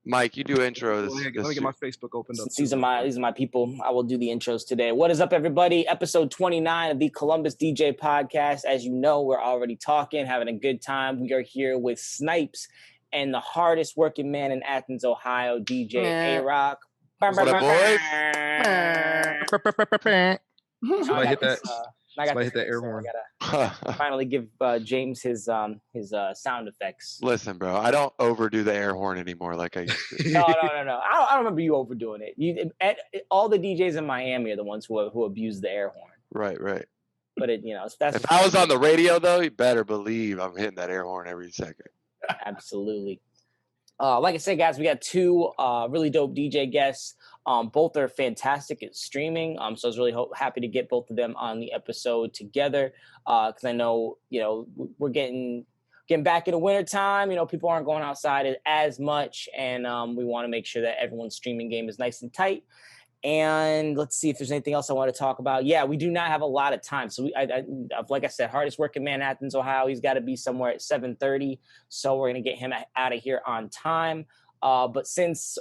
Mike, you do intro. Let me get my Facebook opened up. These are my people. I will do the intros today. What is up, everybody? Episode 29 of the Columbus DJ podcast. As you know, we're already talking, having a good time. We are here with Snipes and the hardest working man in Athens, Ohio, DJ A ROC. What up, boys? Somebody hit that air horn. I gotta finally give James his sound effects. Listen, bro, I don't overdo the air horn anymore like I used to. No. I don't remember you overdoing it. All the DJs in Miami are the ones who abuse the air horn. Right. But that's. If I was on the radio though, you better believe I'm hitting that air horn every second. Absolutely. Like I said, guys, we got two really dope DJ guests. Both are fantastic at streaming. So I was really happy to get both of them on the episode together. Because I know, we're getting back in the winter time. People aren't going outside as much, and we want to make sure that everyone's streaming game is nice and tight. And let's see if there's anything else I want to talk about. Yeah, we do not have a lot of time. So like I said, hardest working man in Athens, Ohio. He's got to be somewhere at 7:30. So we're going to get him out of here on time. But since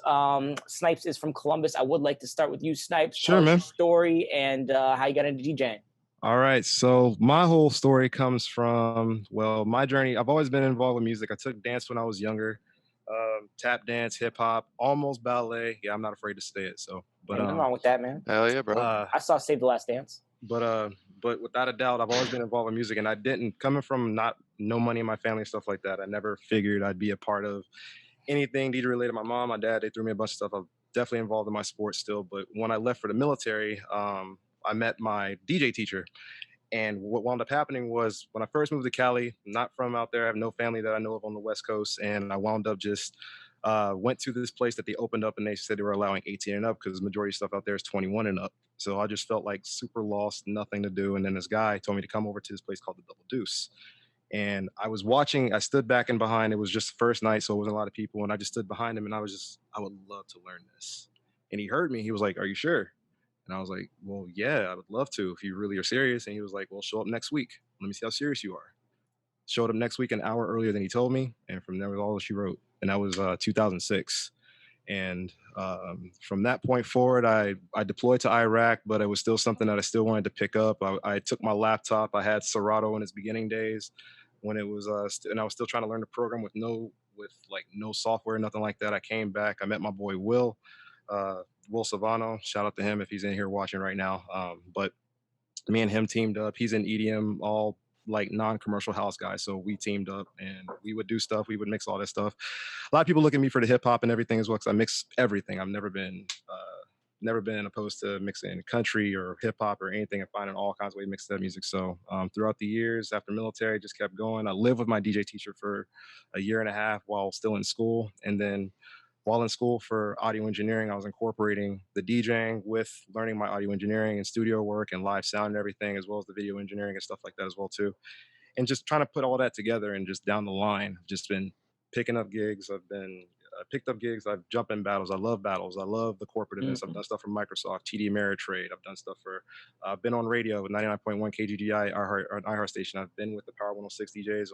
Snipes is from Columbus, I would like to start with you, Snipes. Sure, man. Your story and how you got into DJing. All right. So my whole story comes from, my journey. I've always been involved with music. I took dance when I was younger. Tap dance, hip hop, almost ballet. Yeah, I'm not afraid to say it. So, but nothing wrong with that, man. Hell yeah, bro. I saw Save the Last Dance. But without a doubt, I've always been involved with music, and I didn't, coming from no money in my family and stuff like that, I never figured I'd be a part of anything DJ related. My mom, my dad, they threw me a bunch of stuff. I'm definitely involved in my sports still. But when I left for the military, I met my DJ teacher. And what wound up happening was when I first moved to Cali, not from out there, I have no family that I know of on the West Coast. And I wound up just went to this place that they opened up, and they said they were allowing 18 and up because the majority of stuff out there is 21 and up. So I just felt like super lost, nothing to do. And then this guy told me to come over to this place called the Double Deuce. And I was watching, I stood back and behind. It was just the first night, so it wasn't a lot of people. And I just stood behind him, and I would love to learn this. And he heard me. He was like, "Are you sure?" And I was like, "Well, yeah, I would love to if you really are serious." And he was like, "Well, show up next week. Let me see how serious you are." Showed up next week an hour earlier than he told me. And from there was all she wrote. And that was 2006. And from that point forward, I deployed to Iraq, but it was still something that I still wanted to pick up. I took my laptop. I had Serato in its beginning days when it was, and I was still trying to learn the program with no software, nothing like that. I came back. I met my boy Will Savano. Shout out to him if he's in here watching right now. But me and him teamed up. He's in EDM, all like non-commercial house guys. So we teamed up and we would do stuff. We would mix all this stuff. A lot of people look at me for the hip hop and everything as well, because I mix everything. I've never been opposed to mixing country or hip hop or anything, and finding all kinds of ways to mix that music. So throughout the years after military, just kept going. I lived with my DJ teacher for a year and a half while still in school. And then while in school for audio engineering, I was incorporating the DJing with learning my audio engineering and studio work and live sound and everything, as well as the video engineering and stuff like that as well too. And just trying to put all that together, and just down the line, just been picking up gigs. Picked up gigs. I've jumped in battles. I love battles. I love the corporate events. I've done stuff for Microsoft, TD Ameritrade. I've done stuff for, I've been on radio with 99.1 KGGI, iHeart station. I've been with the Power 106 DJs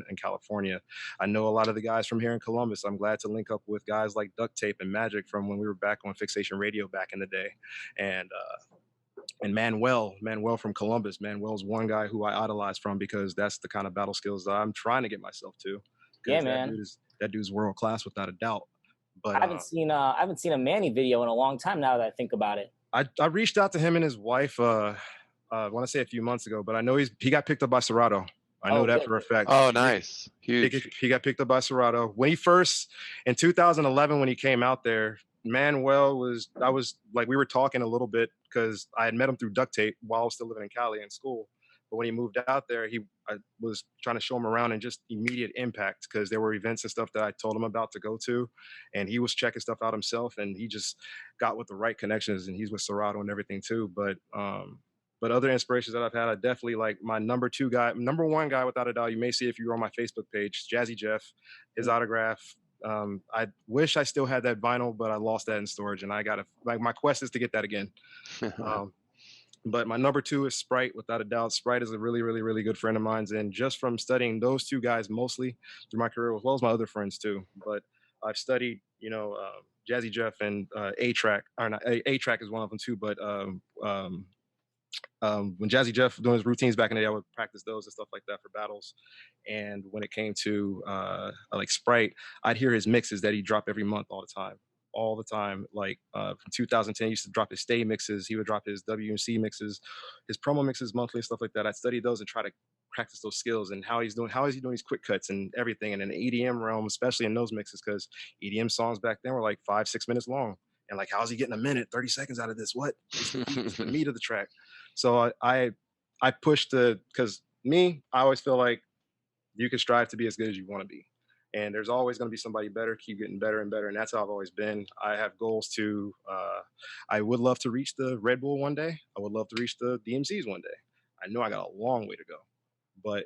in California. I know a lot of the guys from here in Columbus. I'm glad to link up with guys like Duct Tape and Magic from when we were back on Fixation Radio back in the day. And Manuel from Columbus. Manuel's one guy who I idolize from, because that's the kind of battle skills that I'm trying to get myself to. Yeah, man. That dude's world class without a doubt. But I haven't seen a Manny video in a long time now that I think about it. I reached out to him and his wife I want to say a few months ago, but I know he got picked up by Serato. I know that for a fact. Oh, nice. Huge. He got picked up by Serato. When he first, in 2011, when he came out there, Manuel we were talking a little bit because I had met him through Duct Tape while I was still living in Cali in school. But when he moved out there, I was trying to show him around, and just immediate impact, because there were events and stuff that I told him about to go to, and he was checking stuff out himself, and he just got with the right connections, and he's with Serato and everything too. But other inspirations that I've had, I definitely like my number one guy without a doubt. You may see if you're on my Facebook page, Jazzy Jeff, his autograph. I wish I still had that vinyl, but I lost that in storage, and my quest is to get that again. But my number two is Sprite, without a doubt. Sprite is a really, really, really good friend of mine. And just from studying those two guys mostly through my career, as well as my other friends too. But I've studied, Jazzy Jeff and A-Track, or not, A-Track is one of them too, but when Jazzy Jeff doing his routines back in the day, I would practice those and stuff like that for battles. And when it came to like Sprite, I'd hear his mixes that he dropped every month all the time. Like from 2010, he used to drop his stay mixes. He would drop his WMC mixes, his promo mixes monthly and stuff like that. I'd study those and try to practice those skills and how is he doing these quick cuts and everything. And in the EDM realm, especially in those mixes, because EDM songs back then were like 5-6 minutes long. And like, how's he getting a minute, 30 seconds out of this? What? It's the meat of the track. So I pushed because I always feel like you can strive to be as good as you want to be. And there's always going to be somebody better, keep getting better and better. And that's how I've always been. I have goals to, I would love to reach the Red Bull one day. I would love to reach the DMCs one day. I know I got a long way to go, but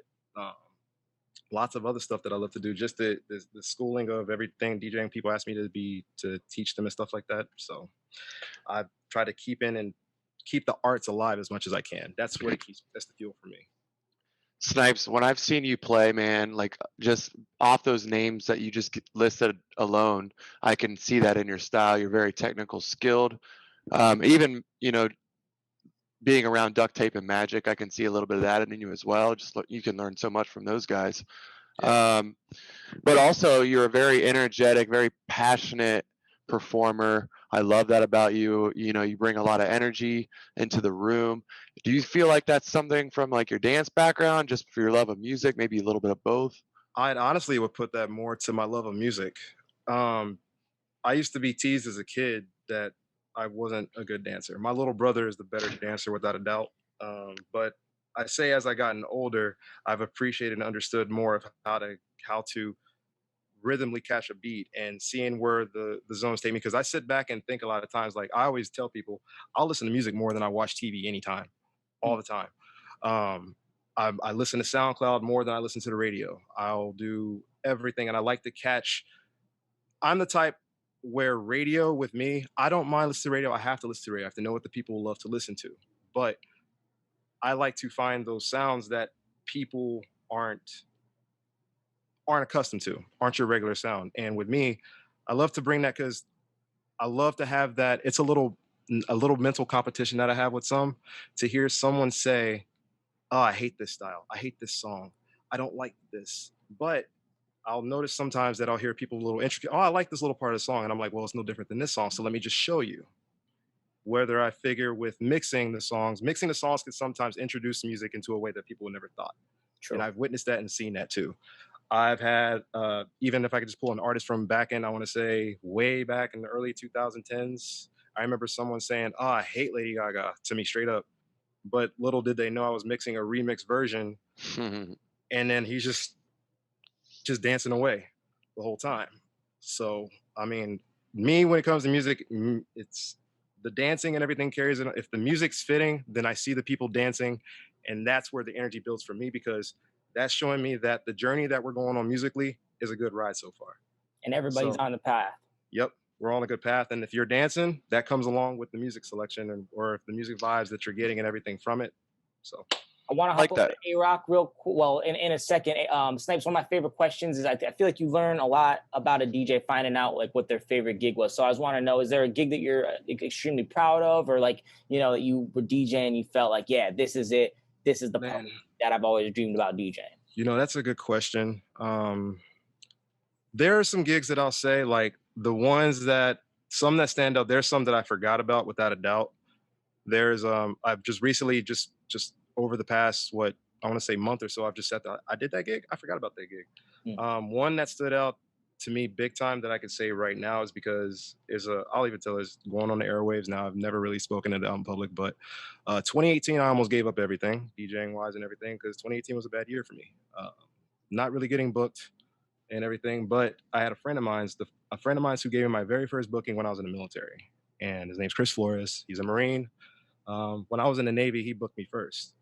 lots of other stuff that I love to do. Just the schooling of everything DJing. People ask me to teach them and stuff like that. So I try to keep the arts alive as much as I can. That's that's the fuel for me. Snipes, when I've seen you play, man, like just off those names that you just listed alone, I can see that in your style. You're very technical, skilled. Even, being around Duct Tape and Magic, I can see a little bit of that in you as well. Just you can learn so much from those guys. Yeah. But also, you're a very energetic, very passionate performer. I love that about you. You bring a lot of energy into the room. Do you feel like that's something from like your dance background, just for your love of music, maybe a little bit of both? I'd honestly would put that more to my love of music. I used to be teased as a kid that I wasn't a good dancer. My little brother is the better dancer without a doubt. But I say as I gotten older, I've appreciated and understood more of how to rhythmically catch a beat and seeing where the zones take me. Because I sit back and think a lot of times, like I always tell people, I'll listen to music more than I watch TV anytime, all the time. I listen to SoundCloud more than I listen to the radio. I'll do everything, and I like to catch. I'm the type where radio with me, I don't mind listening to radio. I have to listen to radio. I have to know what the people love to listen to. But I like to find those sounds that people aren't accustomed to, aren't your regular sound. And with me, I love to bring that because I love to have that. It's a little mental competition that I have with some, to hear someone say, oh, I hate this style. I hate this song. I don't like this. But I'll notice sometimes that I'll hear people a little intricate. Oh, I like this little part of the song. And I'm like, well, it's no different than this song. So let me just show you. Whether I figure with mixing the songs can sometimes introduce music into a way that people would never thought. True. And I've witnessed that and seen that too. I've had, even if I could just pull an artist from back in, I want to say way back in the early 2010s, I remember someone saying, oh, I hate Lady Gaga, to me straight up. But little did they know I was mixing a remix version. And then he's just dancing away the whole time. So, I mean, me, when it comes to music, it's the dancing and everything carries it. If the music's fitting, then I see the people dancing, and that's where the energy builds for me, because that's showing me that the journey that we're going on musically is a good ride so far. And everybody's on the path. Yep, we're on a good path. And if you're dancing, that comes along with the music selection or if the music vibes that you're getting and everything from it. So I want to hop over to A-Roc real quick. Well, in a second. Snipes, one of my favorite questions is I feel like you learn a lot about a DJ finding out like what their favorite gig was. So I just want to know, is there a gig that you're extremely proud of, or like, that you were DJing and you felt like, yeah, this is it. This is the part that I've always dreamed about DJing? That's a good question. There are some gigs that I'll say, like the ones some that stand out. There's some that I forgot about without a doubt. There's I've just recently just over the past I want to say month or so, I've just said that I did that gig. I forgot about that gig. One that stood out to me big time that I could say right now is because I'll even tell it's going on the airwaves now. I've never really spoken it out in public, but 2018 I almost gave up everything, DJing wise and everything, because 2018 was a bad year for me. Not really getting booked and everything, but I had a friend of mine who gave me my very first booking when I was in the military, and his name's Chris Flores. He's a Marine. When I was in the Navy, he booked me first.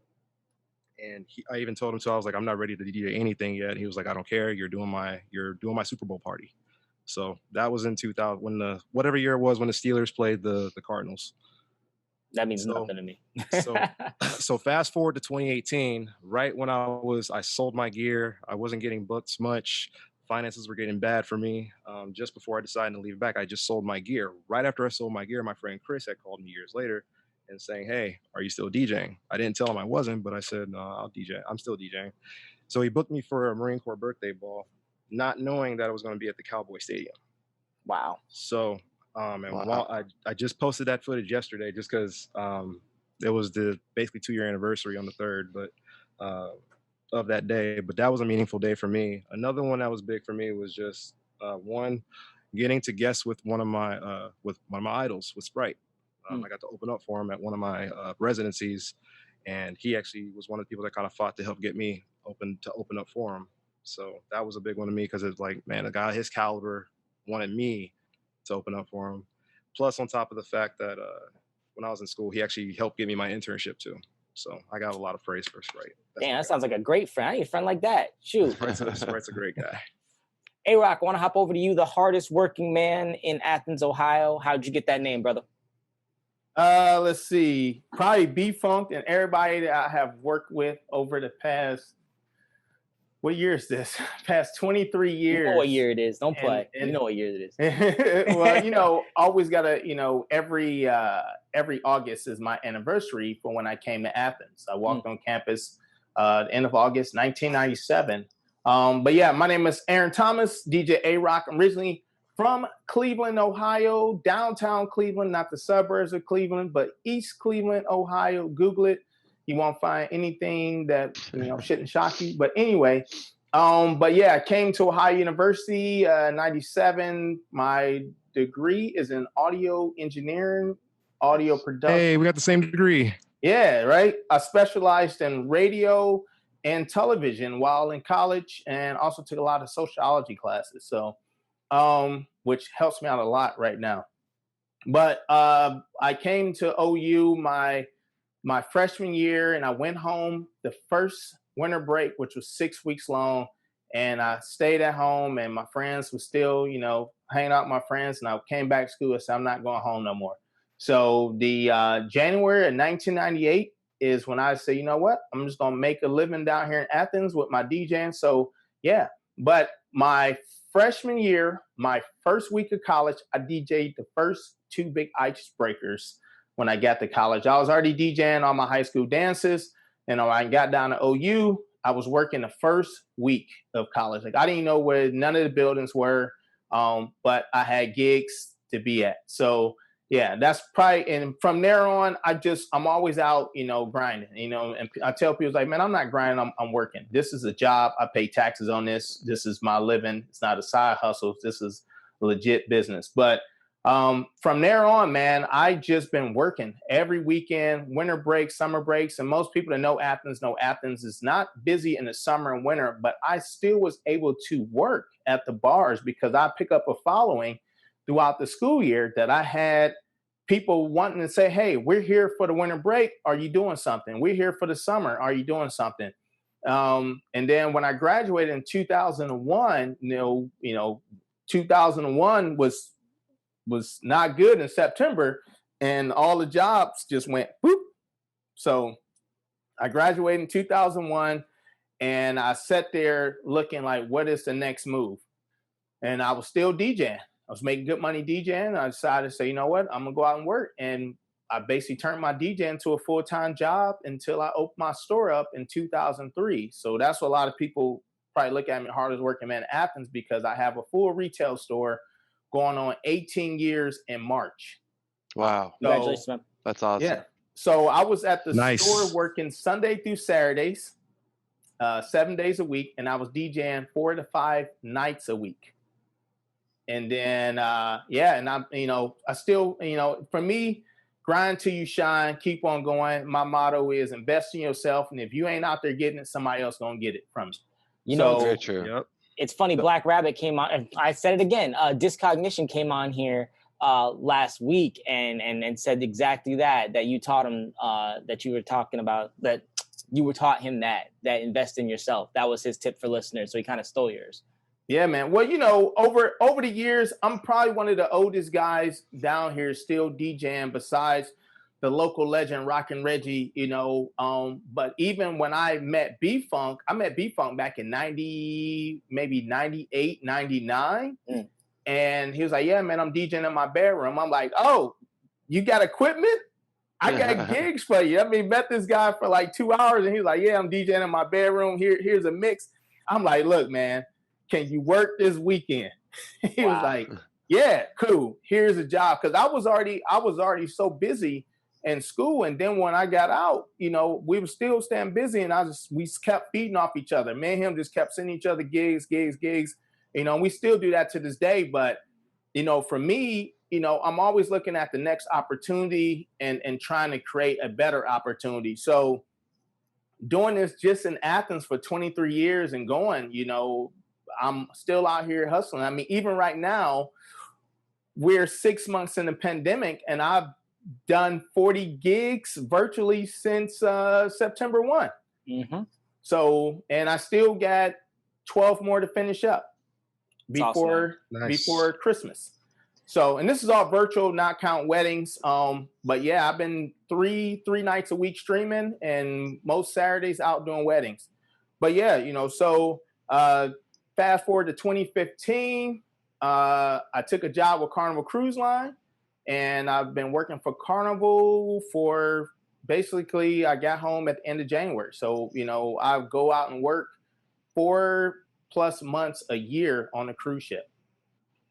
And I even told him, so I was like, I'm not ready to DJ anything yet. And he was like, I don't care. You're doing my Super Bowl party. So that was in 2000, when whatever year it was when the Steelers played the Cardinals. That means nothing to me. So fast forward to 2018, right when I sold my gear, I wasn't getting booked much. finances were getting bad for me. Just before I decided to leave back, I just sold my gear. Right after I sold my gear, my friend Chris had called me years later and saying, "Hey, are you still DJing?" I didn't tell him I wasn't, but I said, "No, I'll DJ. I'm still DJing." So he booked me for a Marine Corps birthday ball, not knowing that I was going to be at the Cowboy Stadium. Wow. So, and Wow. while I just posted that footage yesterday, just because it was the basically 2-year anniversary on the 3rd, but of that day. But that was a meaningful day for me. Another one that was big for me was just one, getting to guest with one of my idols, with Sprite. I got to open up for him at one of my residencies, and he actually was one of the people that kind of fought to help get me open up for him. So that was a big one to me, because it's like, man, a guy his caliber wanted me to open up for him. Plus, on top of the fact that when I was in school, he actually helped give me my internship too. So I got a lot of praise for Sprite. Damn, that sounds like a great friend. I need a friend like that. Shoot. Sprite's a great guy. A-Roc, I want to hop over to you, the hardest working man in Athens, Ohio. How'd you get that name, brother? Let's see. Probably B-Funk and everybody that I have worked with over the past, what year is this? Past 23 years. You know what year it is. Don't play. You know what year it is. Well, always gotta, every August is my anniversary for when I came to Athens. I walked on campus end of August 1997. But yeah, my name is Aaron Thomas, DJ A-Roc. I'm originally from Cleveland, Ohio, downtown Cleveland, not the suburbs of Cleveland, but East Cleveland, Ohio. Google it. You won't find anything that shouldn't shock you. But anyway, but yeah, I came to Ohio University 97. My degree is in audio engineering, audio production. Hey, we got the same degree. Yeah, right. I specialized in radio and television while in college, and also took a lot of sociology classes. So, which helps me out a lot right now. But I came to OU my freshman year, and I went home the first winter break, which was 6 weeks long. And I stayed at home, and my friends were still, hanging out with my friends. And I came back to school and said, I'm not going home no more. So the January of 1998 is when I say, you know what, I'm just going to make a living down here in Athens with my DJing. So yeah, but my freshman year, my first week of college, I DJ'd the first 2 big icebreakers. When I got to college, I was already DJing on my high school dances. And when I got down to OU, I was working the first week of college. Like, I didn't know where none of the buildings were, but I had gigs to be at. So yeah, that's probably, and from there on, I'm always out, grinding, and I tell people like, man, I'm not grinding, I'm working. This is a job. I pay taxes on this. This is my living. It's not a side hustle. This is legit business. But from there on, man, I just been working every weekend, winter breaks, summer breaks. And most people that know Athens is not busy in the summer and winter, but I still was able to work at the bars because I pick up a following throughout the school year that I had people wanting to say, hey, we're here for the winter break. Are you doing something? We're here for the summer. Are you doing something? And then when I graduated in 2001, 2001 was not good in September, and all the jobs just went boop. So I graduated in 2001, and I sat there looking like, what is the next move? And I was still DJing. I was making good money DJing. I decided to say, you know what, I'm gonna go out and work. And I basically turned my DJ into a full-time job until I opened my store up in 2003. So that's what a lot of people probably look at me, hardest working man in Athens, because I have a full retail store going on 18 years in March. Wow. Congratulations, man. That's awesome. Yeah. So I was at the Nice. store working Sunday through Saturdays, 7 days a week, and I was DJing 4 to 5 nights a week. And then, and I'm, I still, for me, grind till you shine, keep on going. My motto is invest in yourself. And if you ain't out there getting it, somebody else gonna get it from you. Very true. Yep. It's funny, Black Rabbit came on, and I said it again, Discognition came on here last week and said exactly that you taught him, that you were talking about, that you were taught him that invest in yourself. That was his tip for listeners. So he kind of stole yours. Yeah, man. Well, over the years, I'm probably one of the oldest guys down here still DJing, besides the local legend Rockin' Reggie, you know. But even when I met B-Funk, back in 90, maybe 98, 99. And he was like, yeah, man, I'm DJing in my bedroom. I'm like, oh, you got equipment? I got gigs for you. I mean, met this guy for like 2 hours and he was like, yeah, I'm DJing in my bedroom. Here's a mix. I'm like, look, man, can you work this weekend? He was like, yeah, cool. Here's a job. Cause I was already so busy in school. And then when I got out, you know, we were still staying busy and we kept feeding off each other. Me and him just kept sending each other gigs. You know, we still do that to this day. But, you know, for me, you know, I'm always looking at the next opportunity and trying to create a better opportunity. So doing this just in Athens for 23 years and going, you know, I'm still out here hustling. I mean, even right now, we're 6 months in the pandemic and I've done 40 gigs virtually since September 1. So, and I still got 12 more to finish up before Christmas. So, and this is all virtual, not count weddings. But yeah, I've been three nights a week streaming and most Saturdays out doing weddings. But yeah, you know, so fast forward to 2015, I took a job with Carnival Cruise Line and I've been working for Carnival for basically, I got home at the end of January. So, you know, I go out and work 4+ months a year on a cruise ship.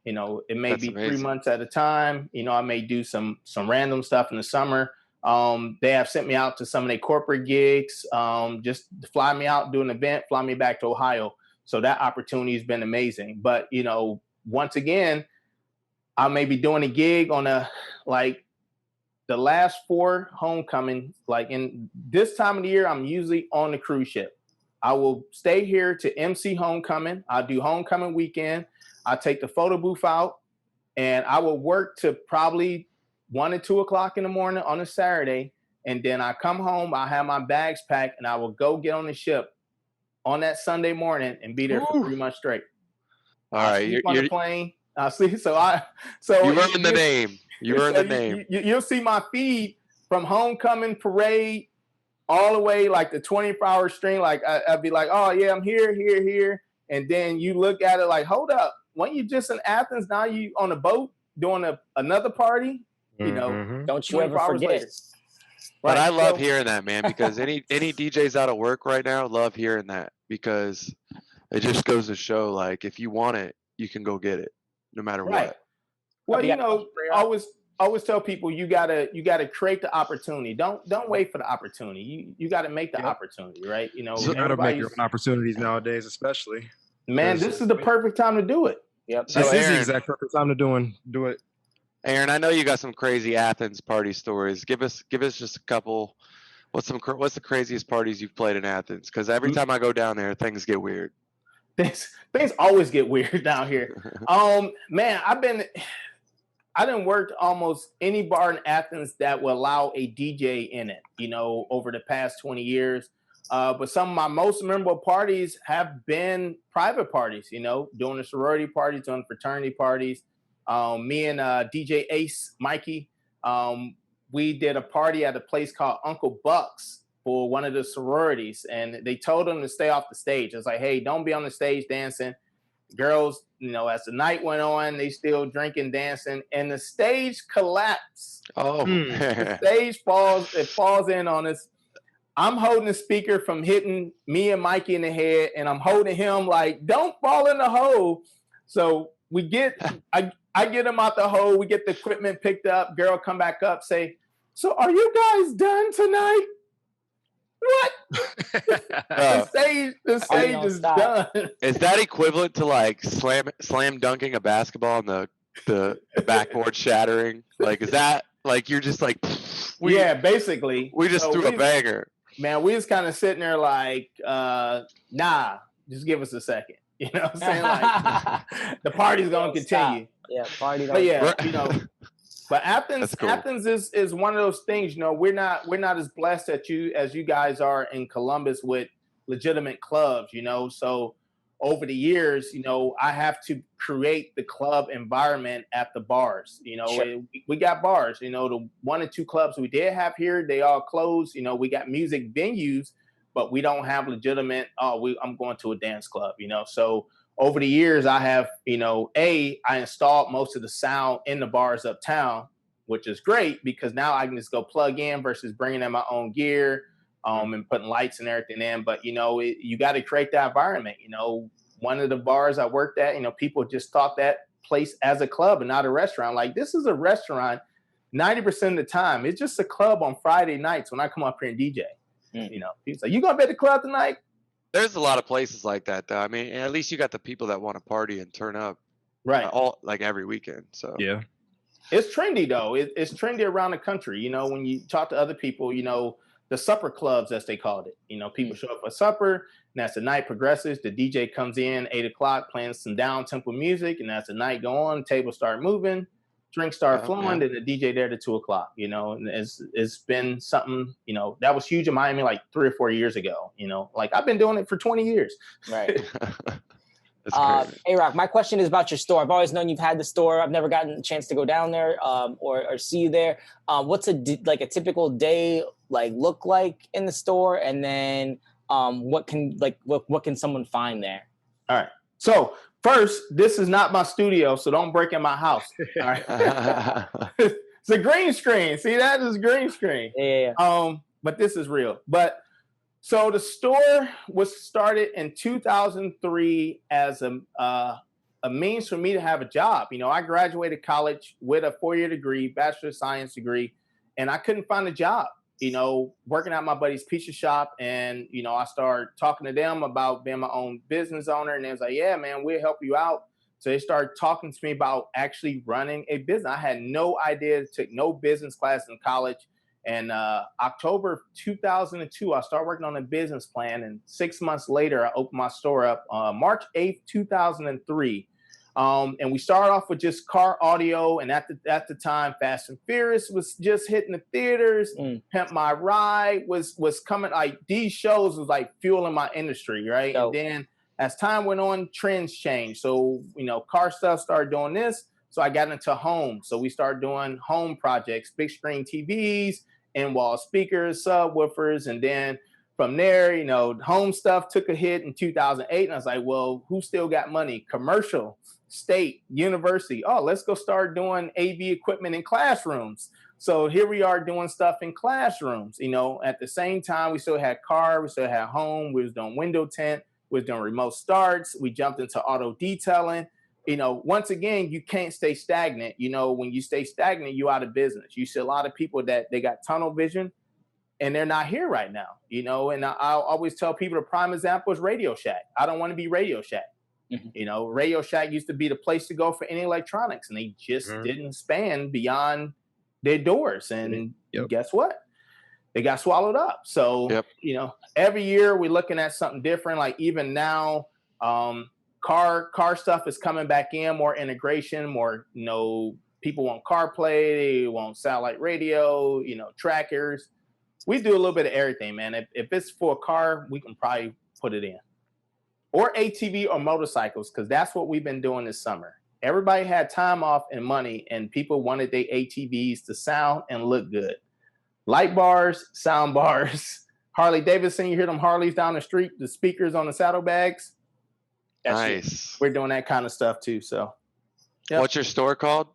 You know, it may be amazing. 3 months at a time. You know, I may do some random stuff in the summer. They have sent me out to some of their corporate gigs, just to fly me out, do an event, fly me back to Ohio. So that opportunity has been amazing. But, you know, once again, I may be doing a gig on the last 4 homecoming, like in this time of the year, I'm usually on the cruise ship. I will stay here to MC homecoming. I'll do homecoming weekend. I take the photo booth out and I will work to probably 1 or 2 o'clock in the morning on a Saturday. And then I come home, I have my bags packed and I will go get on the ship on that Sunday morning and be there for 3 months straight. All right. You're on the plane. So you earned the name. You earned the name. You'll see my feed from homecoming parade all the way like the 24-hour stream. Like I'd be like, oh yeah, I'm here. And then you look at it like, hold up. When you just in Athens, now you on a boat doing another party, you know, don't you ever forget. Later. But I love hearing that, man, because any DJs out of work right now love hearing that because it just goes to show, like, if you want it, you can go get it, no matter what. Well, you know, I always tell people you gotta create the opportunity. Don't wait for the opportunity. You gotta make the opportunity, right? You know, you gotta make your own opportunities nowadays, especially. Man, this is the perfect time to do it. Yep. So this Aaron, is the exact perfect time to do it. Aaron, I know you got some crazy Athens party stories. Give us just a couple. What's the craziest parties you've played in Athens? Because every time I go down there, things get weird. Things always get weird down here. Man, I done worked almost any bar in Athens that will allow a DJ in it, you know, over the past 20 years. But some of my most memorable parties have been private parties, you know, doing the sorority parties, doing fraternity parties. Me and DJ Ace, Mikey, we did a party at a place called Uncle Buck's for one of the sororities. And they told them to stay off the stage. It's like, hey, don't be on the stage dancing. Girls, you know, as the night went on, they still drinking, dancing, and the stage collapsed. Oh, the stage falls in on us. I'm holding the speaker from hitting me and Mikey in the head, and I'm holding him like, don't fall in the hole. So I get him out the hole. We get the equipment picked up. Girl come back up, say, so are you guys done tonight? What? The stage is done. Is that equivalent to like slam dunking a basketball and the backboard shattering? Like, is that like you're just like, yeah, basically. We just threw a banger. Man, we was kind of sitting there like, nah, just give us a second. You know what I'm saying? Like, the party's gonna continue. Yeah, party. But yeah, you know. But Athens, cool. Athens is one of those things. You know, we're not as blessed as you guys are in Columbus with legitimate clubs. You know, so over the years, you know, I have to create the club environment at the bars. You know, Sure. we got bars, you know, the 1 or 2 clubs we did have here, they all closed. You know, we got music venues, but we don't have legitimate, I'm going to a dance club, you know. So over the years, I have, you know, I installed most of the sound in the bars uptown, which is great because now I can just go plug in versus bringing in my own gear. And putting lights and everything in. But, you know, you got to create that environment. You know, one of the bars I worked at, you know, people just thought that place as a club and not a restaurant. Like, this is a restaurant 90% of the time. It's just a club on Friday nights when I come up here and DJ. You know, people say, you going to be at the club tonight? There's a lot of places like that, though. I mean, at least you got the people that want to party and turn up, Right. all like every weekend. So Yeah. It's trendy, though. It's trendy around the country. You know, when you talk to other people, you know, the supper clubs, as they called it. You know, people show up for supper, and as the night progresses, the DJ comes in 8 o'clock playing some down tempo music, and as the night go on, tables start moving, drinks start flowing, and the DJ there to 2 o'clock. You know, and it's been something. You know, that was huge in Miami like 3 or 4 years ago. You know, like I've been doing it for 20 years. Right. A-Roc, my question is about your store. I've always known you've had the store. I've never gotten a chance to go down there or see you there. What's a typical day look like in the store, and then what can someone find there? All right. So first, this is not my studio, so don't break in my house. All right. It's a green screen. See, that is green screen. Yeah. But this is real. But so the store was started in 2003 as a means for me to have a job. You know, I graduated college with a 4-year degree, Bachelor of Science degree, and I couldn't find a job. You know, working at my buddy's pizza shop, and you know, I started talking to them about being my own business owner, and they was like, "Yeah, man, we'll help you out." So they started talking to me about actually running a business. I had no idea, took no business class in college. And October 2002, I started working on a business plan. And 6 months later, I opened my store up March 8th, 2003. And we started off with just car audio. And at the time, Fast and Furious was just hitting the theaters. Pimp My Ride was coming. Like, these shows was like fueling my industry, right? Dope. And then as time went on, trends changed. So, you know, car stuff started doing this. So I got into home. So we started doing home projects, big screen TVs, in-wall speakers, subwoofers. And then from there, you know, home stuff took a hit in 2008. And I was like, well, who still got money? Commercial, state, university. Oh, let's go start doing AV equipment in classrooms. So here we are doing stuff in classrooms. You know, at the same time, we still had car, we still had home. We was doing window tint. We was doing remote starts. We jumped into auto detailing. You know, once again, you can't stay stagnant. You know, when you stay stagnant, you're out of business. You see a lot of people that they got tunnel vision and they're not here right now, you know, and I'll always tell people the prime example is Radio Shack. I don't want to be Radio Shack. You know, Radio Shack used to be the place to go for any electronics, and they just didn't span beyond their doors. And guess what? They got swallowed up. So, you know, every year we're looking at something different. Like even now, car stuff is coming back in, more integration, more, you know, people want CarPlay, they want satellite radio, you know, trackers. We do a little bit of everything, man. If it's for a car, we can probably put it in. Or ATV or motorcycles, because that's what we've been doing this summer. Everybody had time off and money, and people wanted their ATVs to sound and look good. Light bars, sound bars. Harley Davidson, you hear them Harleys down the street, the speakers on the saddlebags. Nice. We're doing that kind of stuff too. So, What's your store called?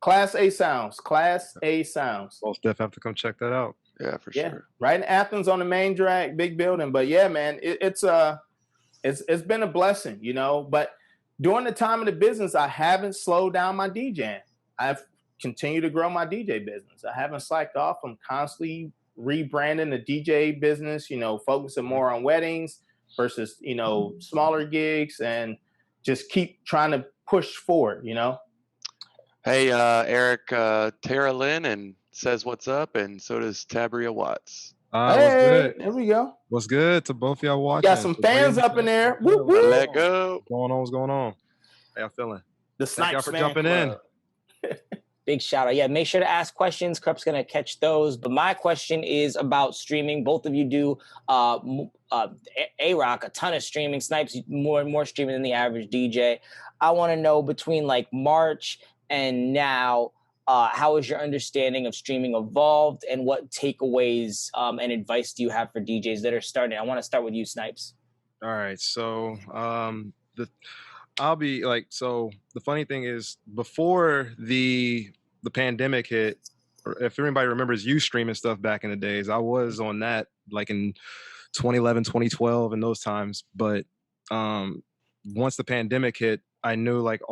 Class A Sounds. Class A Sounds. Most definitely have to come check that out. Yeah, for sure. Right in Athens on the main drag, big building. But yeah, man, it's been a blessing, you know. But during the time of the business, I haven't slowed down my DJing. I've continued to grow my DJ business. I haven't slacked off. I'm constantly rebranding the DJ business, you know, focusing more on weddings versus, you know, smaller gigs, and just keep trying to push forward, you know. Hey, Eric, Tara Lynn and says what's up, and so does Tabria Watts. What's Hey, good? there we go. What's good to both y'all watching? Got some fans up in there. Woo, woo. Let go. What's going on? What's going on? How y'all feeling? The Thank y'all Snipes for fan jumping in. club. Big shout out. Yeah, make sure to ask questions. Krup's going to catch those. But my question is about streaming. Both of you do A-Roc, a ton of streaming. Snipes, more and more streaming than the average DJ. I want to know between like March and now, how has your understanding of streaming evolved, and what takeaways and advice do you have for DJs that are starting? I want to start with you, Snipes. All right, so I'll be like, so the funny thing is, before the pandemic hit, or if anybody remembers Ustream and stuff back in the days, I was on that like in 2011, 2012 and those times. But once the pandemic hit, I knew like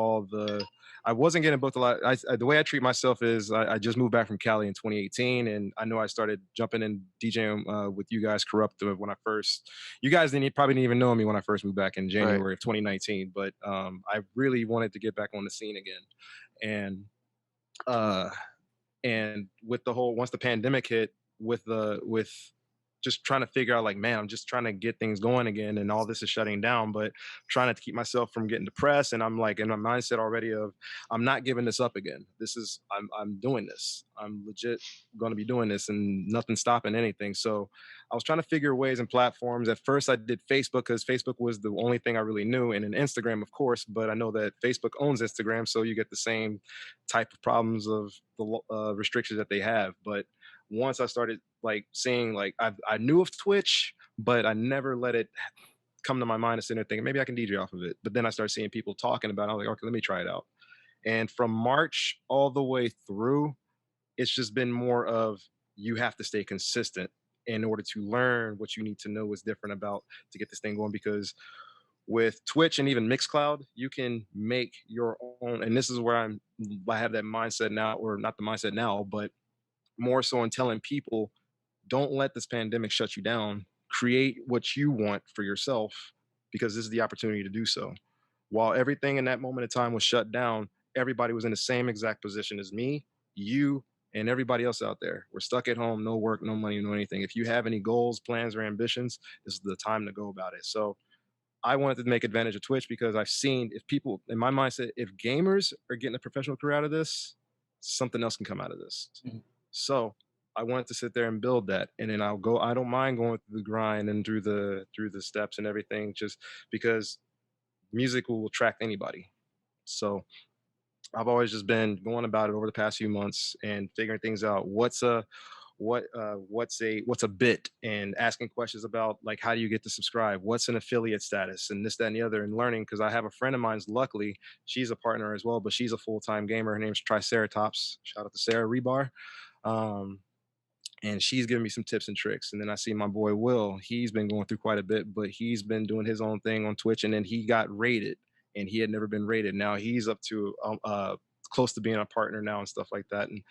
I wasn't getting booked a lot. The way I treat myself is I just moved back from Cali in 2018, and I know I started jumping in DJing with you guys, Corruptive, when you guys probably didn't even know me when I first moved back in January of 2019. But I really wanted to get back on the scene again, and with the whole, once the pandemic hit, with just trying to figure out like, man, I'm just trying to get things going again, and all this is shutting down, but trying to keep myself from getting depressed. And I'm like in my mindset already of, I'm not giving this up again. I'm doing this. I'm legit going to be doing this, and nothing's stopping anything. So I was trying to figure ways and platforms. At first I did Facebook, because Facebook was the only thing I really knew, and then Instagram, of course, but I know that Facebook owns Instagram, so you get the same type of problems of the restrictions that they have. But once I started like seeing, like I knew of Twitch, but I never let it come to my mind to sit there thinking maybe I can DJ off of it. But then I started seeing people talking about it. I was like, okay, let me try it out. And from March all the way through, it's just been more of, you have to stay consistent in order to learn what you need to know is different about to get this thing going. Because with Twitch and even Mixcloud, you can make your own. And this is where I have that mindset now, or not the mindset now, but more so in telling people, don't let this pandemic shut you down. Create what you want for yourself, because this is the opportunity to do so. While everything in that moment of time was shut down, everybody was in the same exact position as me, you, and everybody else out there. We're stuck at home, no work, no money, no anything. If you have any goals, plans, or ambitions, this is the time to go about it. So I wanted to make advantage of Twitch, because I've seen, if people, in my mindset, if gamers are getting a professional career out of this, something else can come out of this. Mm-hmm. So I wanted to sit there and build that, and then I don't mind going through the grind and through the steps and everything, just because music will attract anybody. So I've always just been going about it over the past few months and figuring things out. What's a bit, and asking questions about like, how do you get to subscribe? What's an affiliate status, and this, that, and the other, and learning. Because I have a friend of mine's, luckily, she's a partner as well, but she's a full-time gamer. Her name's Triceratops. Shout out to Sarah Rebar. And she's giving me some tips and tricks. And then I see my boy Will, he's been going through quite a bit, but he's been doing his own thing on Twitch. And then he got rated, and he had never been rated. Now he's up to close to being a partner now and stuff like that. And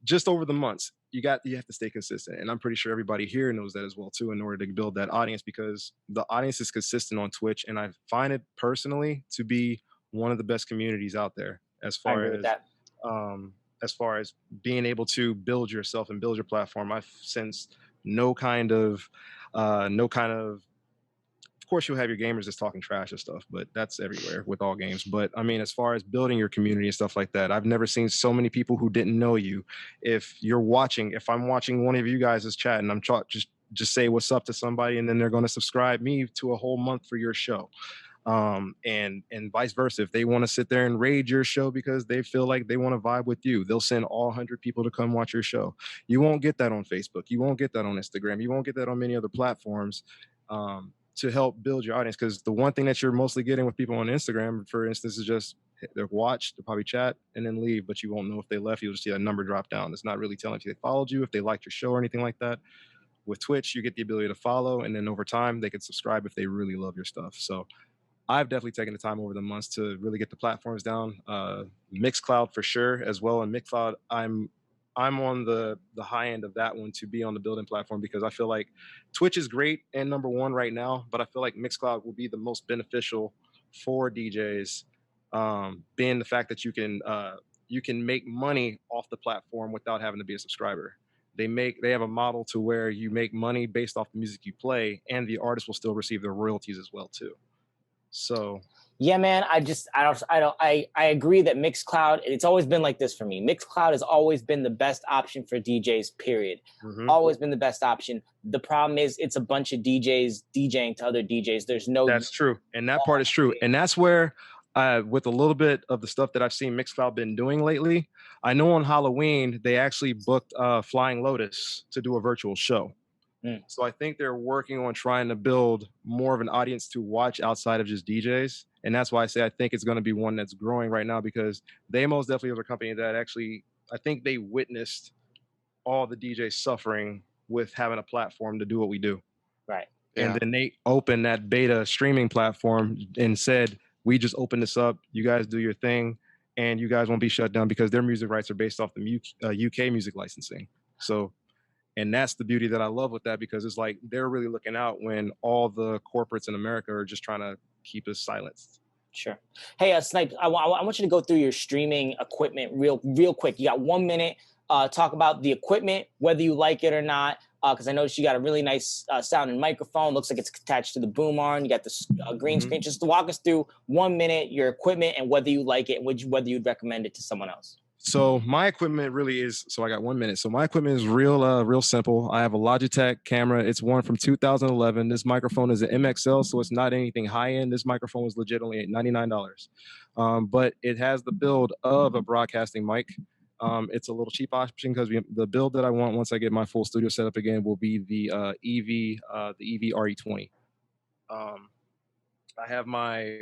just over the months, you have to stay consistent. And I'm pretty sure everybody here knows that as well too, in order to build that audience, because the audience is consistent on Twitch. And I find it personally to be one of the best communities out there as far as being able to build yourself and build your platform. I've sensed no kind of, of course you'll have your gamers just talking trash and stuff, but that's everywhere with all games. But I mean, as far as building your community and stuff like that, I've never seen so many people who didn't know you. If I'm watching one of you guys' chat and I'm just say what's up to somebody, and then they're going to subscribe me to a whole month for your show. And vice versa. If they want to sit there and raid your show because they feel like they want to vibe with you, they'll send all 100 people to come watch your show. You won't get that on Facebook. You won't get that on Instagram. You won't get that on many other platforms to help build your audience. Because the one thing that you're mostly getting with people on Instagram, for instance, is just they'll watch, they'll probably chat, and then leave, but you won't know if they left. You'll just see a number drop down. It's not really telling if they followed you, if they liked your show or anything like that. With Twitch, you get the ability to follow, and then over time, they can subscribe if they really love your stuff. So I've definitely taken the time over the months to really get the platforms down. Mixcloud for sure as well. And Mixcloud, I'm on the high end of that one to be on the building platform, because I feel like Twitch is great and number one right now, but I feel like Mixcloud will be the most beneficial for DJs, being the fact that you can make money off the platform without having to be a subscriber. They have a model to where you make money based off the music you play, and the artist will still receive their royalties as well too. So yeah, man, I agree that Mixcloud, it's always been like this for me. Mixcloud has always been the best option for DJs, period. Always been the best option. The problem is it's a bunch of DJs DJing to other DJs. There's no. That's true. And that part is true. And that's where, with a little bit of the stuff that I've seen Mixcloud been doing lately, I know on Halloween, they actually booked Flying Lotus to do a virtual show. So I think they're working on trying to build more of an audience to watch outside of just DJs. And that's why I say I think it's going to be one that's growing right now, because they most definitely are a company that actually, I think they witnessed all the DJs suffering with having a platform to do what we do. Right. And then they opened that beta streaming platform and said, we just opened this up. You guys do your thing and you guys won't be shut down, because their music rights are based off the UK music licensing. So, and that's the beauty that I love with that, because it's like they're really looking out when all the corporates in America are just trying to keep us silenced. Sure. Hey, Snipes, I want you to go through your streaming equipment real quick. You got 1 minute. Talk about the equipment, whether you like it or not, because I noticed you got a really nice sounding microphone. Looks like it's attached to the boom arm. You got the green screen. Just to walk us through 1 minute, your equipment, and whether you like it, and whether you'd recommend it to someone else. So my equipment really is, so I got 1 minute. So my equipment is real simple. I have a Logitech camera. It's one from 2011. This microphone is an MXL, so it's not anything high end. This microphone is legit only $99. But it has the build of a broadcasting mic. It's a little cheap option because the build that I want once I get my full studio set up again will be the EV RE20. I have my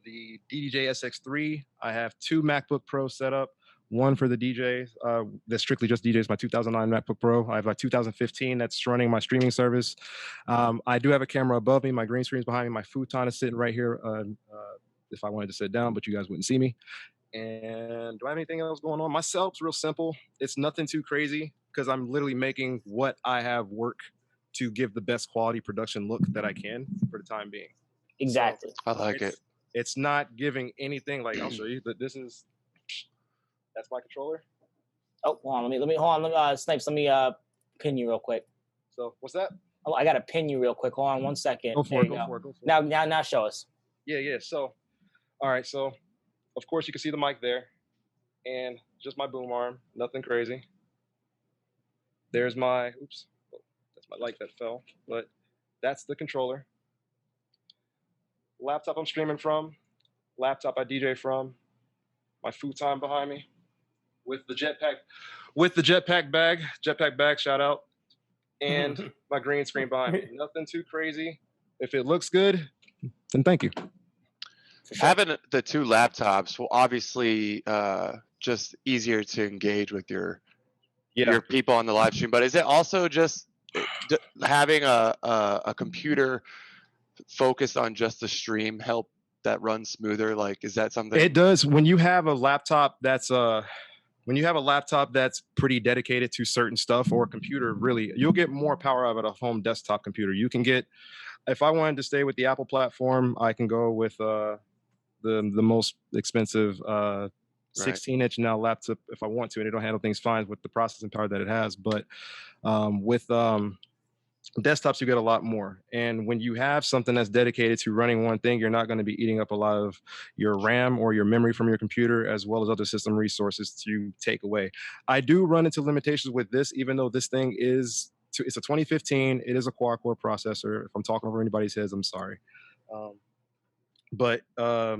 the DJAXCESS3. I have 2 MacBook Pro set up. One for the DJs, that's strictly just DJs, my 2009 MacBook Pro. I have my 2015 that's running my streaming service. I do have a camera above me. My green screen's behind me. My futon is sitting right here if I wanted to sit down, but you guys wouldn't see me. And do I have anything else going on? My setup's real simple. It's nothing too crazy, because I'm literally making what I have work to give the best quality production look that I can for the time being. Exactly. I like it. It's not giving anything, like I'll show you, but that's my controller. Oh, hold on. Let me Snipes, let me pin you real quick. So what's that? Oh, I gotta pin you real quick. Hold on 1 second. Go for it. Now show us. Yeah. So, all right. So, of course, you can see the mic there, and just my boom arm. Nothing crazy. There's my, oops, that's my light that fell. But that's the controller. Laptop I'm streaming from. Laptop I DJ from. My futon behind me. With the jetpack bag, shout out, and my green screen behind me. Nothing too crazy. If it looks good, then thank you. Sure. Having the 2 laptops will obviously just easier to engage with your people on the live stream. But is it also just having a computer focused on just the stream help that runs smoother? Like, is that something? It does. When you have a laptop that's pretty dedicated to certain stuff, or a computer, really, you'll get more power out of a home desktop computer. You can get, if I wanted to stay with the Apple platform, I can go with the most expensive 16-inch now laptop if I want to, and it'll handle things fine with the processing power that it has. But with desktops, you get a lot more. And when you have something that's dedicated to running one thing, you're not going to be eating up a lot of your RAM or your memory from your computer, as well as other system resources to take away. I do run into limitations with this, even though this thing it's a 2015. It is a quad-core processor. If I'm talking over anybody's heads, I'm sorry. But I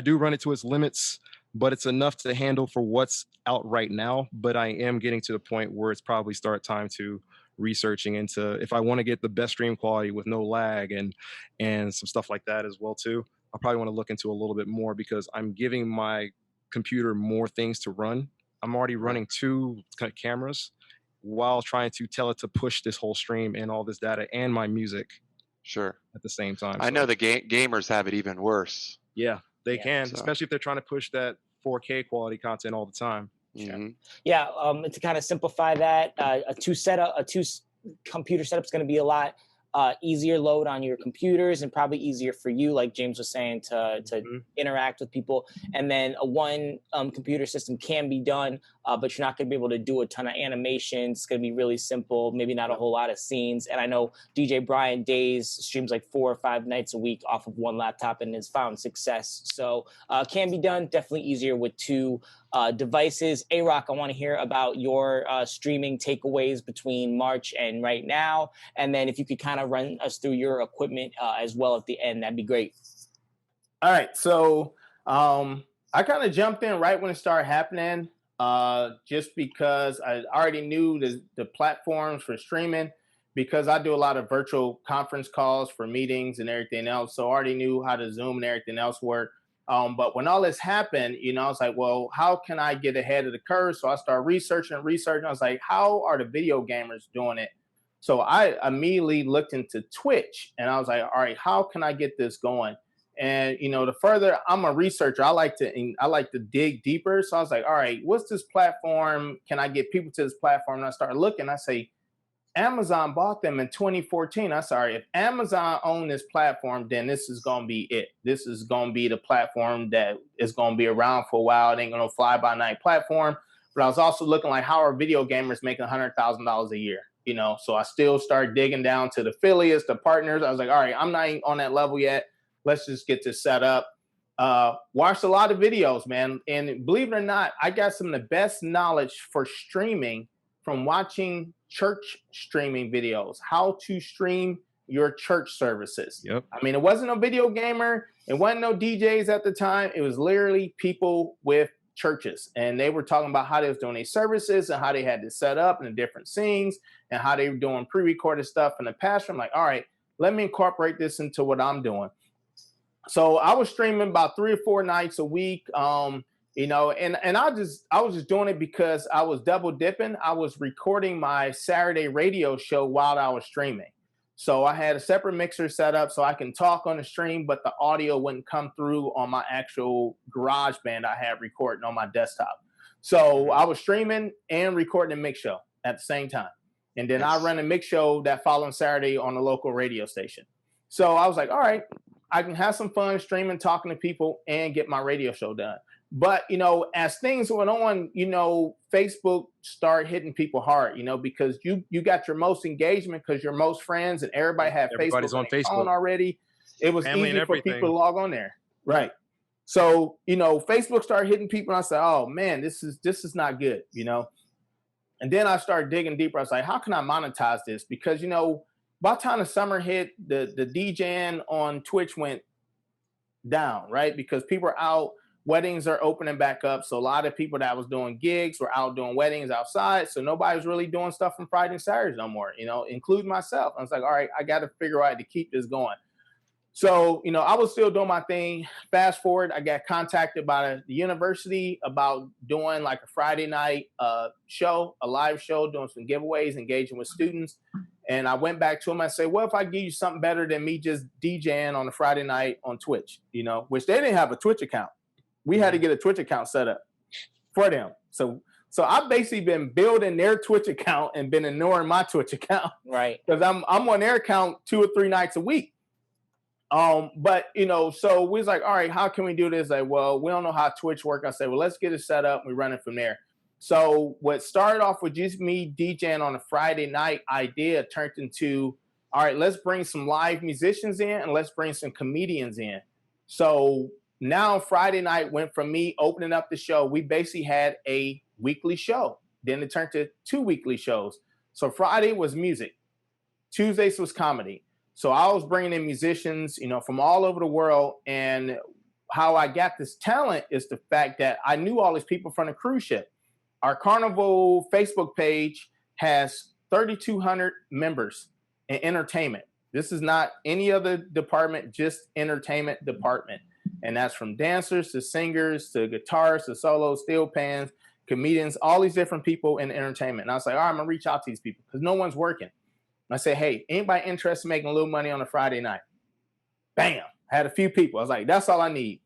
do run into its limits, but it's enough to handle for what's out right now. But I am getting to the point where it's probably start time to researching into, if I want to get the best stream quality with no lag and some stuff like that as well too, I probably want to look into a little bit more, because I'm giving my computer more things to run. I'm already running 2 cameras while trying to tell it to push this whole stream and all this data and my music at the same time. I know the gamers have it even worse. Yeah, they can, especially if they're trying to push that 4K quality content all the time. Sure. Yeah, to kind of simplify that, a 2 computer setup is going to be a lot easier load on your computers and probably easier for you, like James was saying, to interact with people. And then one computer system can be done, but you're not going to be able to do a ton of animations. It's going to be really simple, maybe not a whole lot of scenes. And I know DJ Brian Days streams like 4 or 5 nights a week off of one laptop and has found success. So can be done, definitely easier with 2 devices. A-Rock, I want to hear about your streaming takeaways between March and right now. And then if you could kind of run us through your equipment as well at the end, that'd be great. All right. So I kind of jumped in right when it started happening, just because I already knew the platforms for streaming, because I do a lot of virtual conference calls for meetings and everything else. So I already knew how to Zoom and everything else work. But when all this happened, you know, I was like, well, how can I get ahead of the curve? So I started researching. I was like, how are the video gamers doing it? So I immediately looked into Twitch, and I was like, all right, how can I get this going? And, you know, the further I'm a researcher, I like to dig deeper. So I was like, all right, what's this platform? Can I get people to this platform? And I started looking. I say, Amazon bought them in 2014. I'm sorry, if Amazon owned this platform, then this is going to be it. This is going to be the platform that is going to be around for a while. It ain't going to fly by night platform. But I was also looking like, how are video gamers making $100,000 a year? You know, so I still started digging down to the affiliates, the partners. I was like, all right, I'm not even on that level yet. Let's just get this set up. Watched a lot of videos, man. And believe it or not, I got some of the best knowledge for streaming from watching church streaming videos, how to stream your church services. Yep. I mean, it wasn't a video gamer. It wasn't no DJs at the time. It was literally people with churches, and they were talking about how they was doing their services and how they had to set up and the different scenes and how they were doing pre-recorded stuff in the past. I'm like, all right, let me incorporate this into what I'm doing. So I was streaming about 3 or 4 nights a week. You know, and I was just doing it because I was double dipping. I was recording my Saturday radio show while I was streaming. So I had a separate mixer set up so I can talk on the stream, but the audio wouldn't come through on my actual GarageBand I had recording on my desktop. So I was streaming and recording a mix show at the same time. And then I ran a mix show that following Saturday on the local radio station. So I was like, all right, I can have some fun streaming, talking to people, and get my radio show done. But, you know, as things went on, you know, Facebook started hitting people hard, you know, because you got your most engagement because your most friends and everybody had Everybody's Facebook on Facebook already. It was Family easy and for people to log on there. Right. So, you know, Facebook started hitting people, and I said, oh, man, this is not good, you know. And then I started digging deeper. I was like, how can I monetize this? Because, you know, by the time the summer hit, the DJing on Twitch went down, right? Because people are out. Weddings are opening back up. So a lot of people that was doing gigs were out doing weddings outside. So nobody was really doing stuff on Friday and Saturdays no more, you know, including myself. I was like, all right, I got to figure out how to keep this going. So, you know, I was still doing my thing. Fast forward, I got contacted by the university about doing like a Friday night show, a live show, doing some giveaways, engaging with students. And I went back to them. I said, well, if I give you something better than me just DJing on a Friday night on Twitch, you know, which they didn't have a Twitch account. We had to get a Twitch account set up for them. So I've basically been building their Twitch account and been ignoring my Twitch account. Right. Because I'm on their account 2 or 3 nights a week. But, you know, so we was like, all right, how can we do this? Like, well, we don't know how Twitch works. I said, well, let's get it set up. We run it from there. So what started off with just me DJing on a Friday night idea turned into, all right, let's bring some live musicians in and let's bring some comedians in. So now Friday night went from me opening up the show. We basically had a weekly show. Then it turned to 2 weekly shows. So Friday was music. Tuesdays was comedy. So I was bringing in musicians, you know, from all over the world. And how I got this talent is the fact that I knew all these people from the cruise ship. Our Carnival Facebook page has 3,200 members in entertainment. This is not any other department, just entertainment department. And that's from dancers to singers to guitarists to solos, steel pans, comedians, all these different people in entertainment. And I was like, all right, I'm going to reach out to these people because no one's working. And I said, hey, anybody interested in making a little money on a Friday night? Bam. Had a few people. I was like, that's all I need.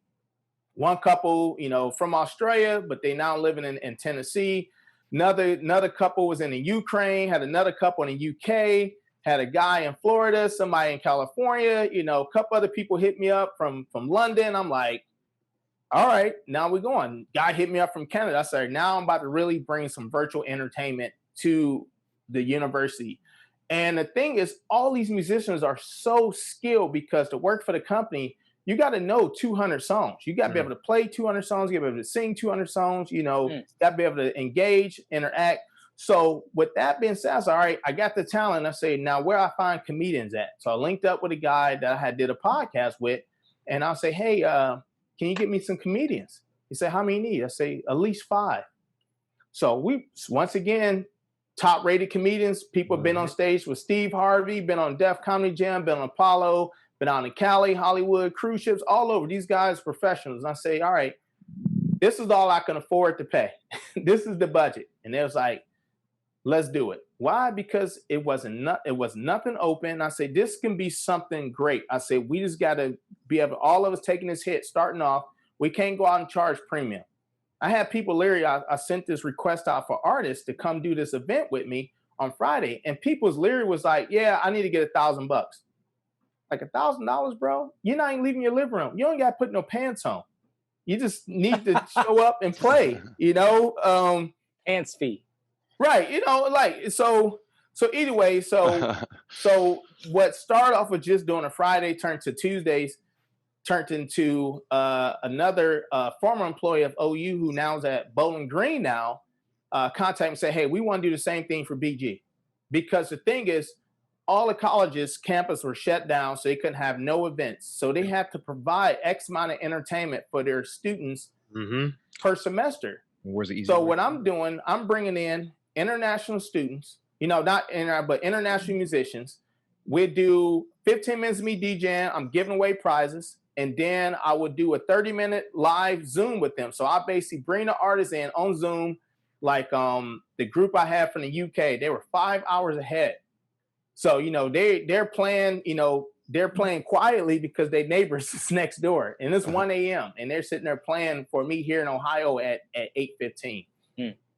One couple, you know, from Australia, but they now living in Tennessee. Another couple was in the Ukraine, had another couple in the UK. Had a guy in Florida, somebody in California, you know, a couple other people hit me up from London. I'm like, all right, now we're going. Guy hit me up from Canada. I said, now I'm about to really bring some virtual entertainment to the university. And the thing is, all these musicians are so skilled because to work for the company, you got to know 200 songs. You got to be able to play 200 songs. You got to be able to sing 200 songs. You know, got to be able to engage, interact. So with that being said, I was all right, I got the talent. I say, now where I find comedians at? So I linked up with a guy that I had did a podcast with, and I'll say, hey, can you get me some comedians? He said, how many you need? I say, at least 5. So we, once again, top rated comedians. People have been on stage with Steve Harvey, been on Def Comedy Jam, been on Apollo, been on in Cali, Hollywood, cruise ships, all over. These guys are professionals. And I say, all right, this is all I can afford to pay. This is the budget. And they was like, let's do it. Why? Because it was nothing open. I say, this can be something great. I say, we just got to be able, all of us taking this hit, starting off, we can't go out and charge premium. I had people, Larry, I sent this request out for artists to come do this event with me on Friday. And people's Larry was like, yeah, I need to get $1,000. Like $1,000, bro? You're not even leaving your living room. You don't got to put no pants on. You just need to show up and play, you know? Pants fee. Right. You know, like, so either way, so what started off with just doing a Friday turned to Tuesdays, turned into another former employee of OU who now is at Bowling Green now, contact me and say, hey, we want to do the same thing for BG. Because the thing is, all the colleges, campus were shut down, so they couldn't have no events. So they have to provide X amount of entertainment for their students per semester. Where's the easy So way? what I'm doing, I'm bringing in international students, you know, but international musicians. We do 15 minutes of me DJing. I'm giving away prizes. And then I would do a 30-minute live Zoom with them. So I basically bring the artists in on Zoom, like the group I had from the UK, they were 5 hours ahead. So, you know, they're playing, you know, they're playing quietly because their neighbors is next door. And it's 1 a.m. and they're sitting there playing for me here in Ohio at 8:15.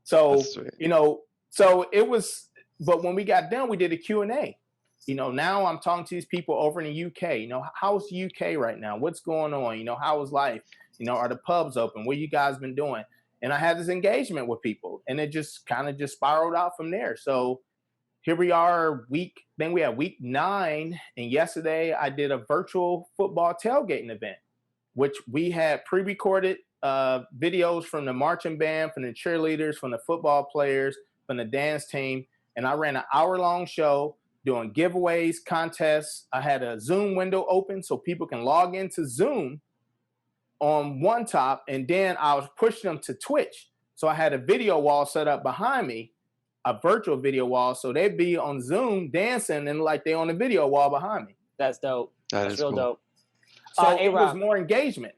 So, you know, so it was, but when we got done, we did a Q&A. You know, now I'm talking to these people over in the UK. You know, how's the UK right now? What's going on? You know, how is life? You know, are the pubs open? What you guys been doing? And I had this engagement with people, and it just kind of just spiraled out from there. So here we are, we had week 9, and yesterday I did a virtual football tailgating event, which we had pre-recorded videos from the marching band, from the cheerleaders, from the football players, from the dance team, and I ran an hour-long show doing giveaways, contests. I had a Zoom window open so people can log into Zoom on one top, and then I was pushing them to Twitch. So I had a video wall set up behind me, a virtual video wall, so they'd be on Zoom dancing and like they on the video wall behind me. That's dope. That's real dope. So it was more engagement.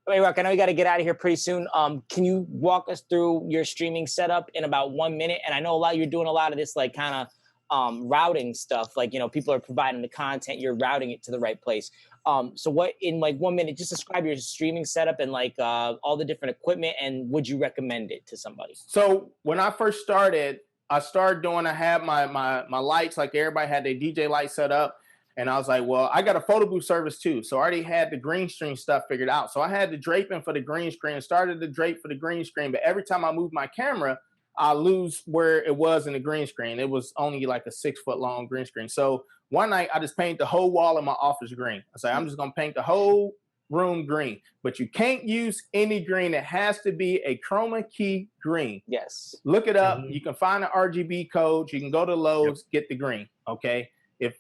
A-Rock, I know you got to get out of here pretty soon. Can you walk us through your streaming setup in about 1 minute? And I know you're doing a lot of this like kind of routing stuff, like, you know, people are providing the content, you're routing it to the right place. So what, in like 1 minute, just describe your streaming setup and like all the different equipment, and would you recommend it to somebody? So when I first started, I had my lights, like everybody had their DJ lights set up. And I was like, well, I got a photo booth service too. So I already had the green screen stuff figured out. So I had the draping for the green screen, started to drape for the green screen. But every time I moved my camera, I lose where it was in the green screen. It was only like a 6-foot long green screen. So one night I just painted the whole wall of my office green. I said, I'm just going to paint the whole room green. But you can't use any green. It has to be a chroma key green. Yes. Look it up. You can find the RGB codes. You can go to Lowe's, get the green. Okay. If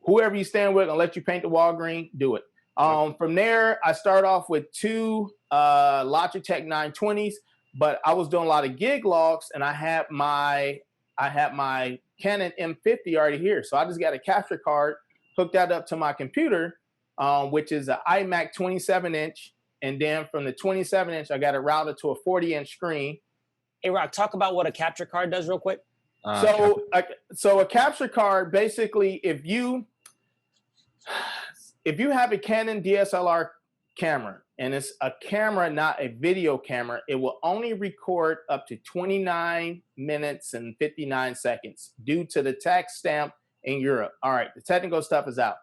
whoever you stand with gonna let you paint the wall green, do it. From there, I start off with 2 Logitech 920s, but I was doing a lot of gig logs, and I had my Canon M50 already here. So I just got a capture card, hooked that up to my computer, which is an iMac 27-inch. And then from the 27-inch, I got it routed to a 40-inch screen. Hey, Rock, talk about what a capture card does real quick. So a capture card, basically, if you have a Canon DSLR camera, and it's a camera, not a video camera, it will only record up to 29 minutes and 59 seconds due to the tax stamp in Europe. All right, the technical stuff is out.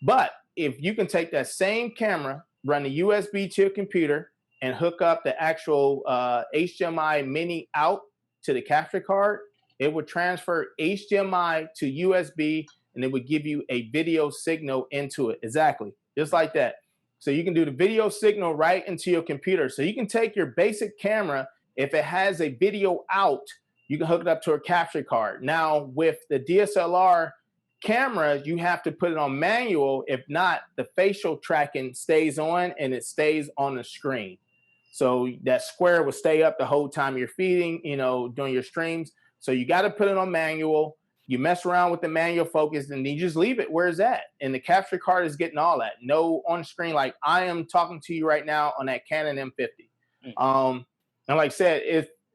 But if you can take that same camera, run the USB to your computer, and hook up the actual HDMI mini out to the capture card, it would transfer HDMI to USB, and it would give you a video signal into it. Exactly, just like that. So you can do the video signal right into your computer. So you can take your basic camera, if it has a video out, you can hook it up to a capture card. Now with the DSLR camera, you have to put it on manual. If not, the facial tracking stays on and it stays on the screen. So that square will stay up the whole time you're feeding, doing your streams. So you got to put it on manual. You mess around with the manual focus and you just leave it where it's at. And the capture card is getting all that. No on screen, like I am talking to you right now on that Canon M50. And like I said,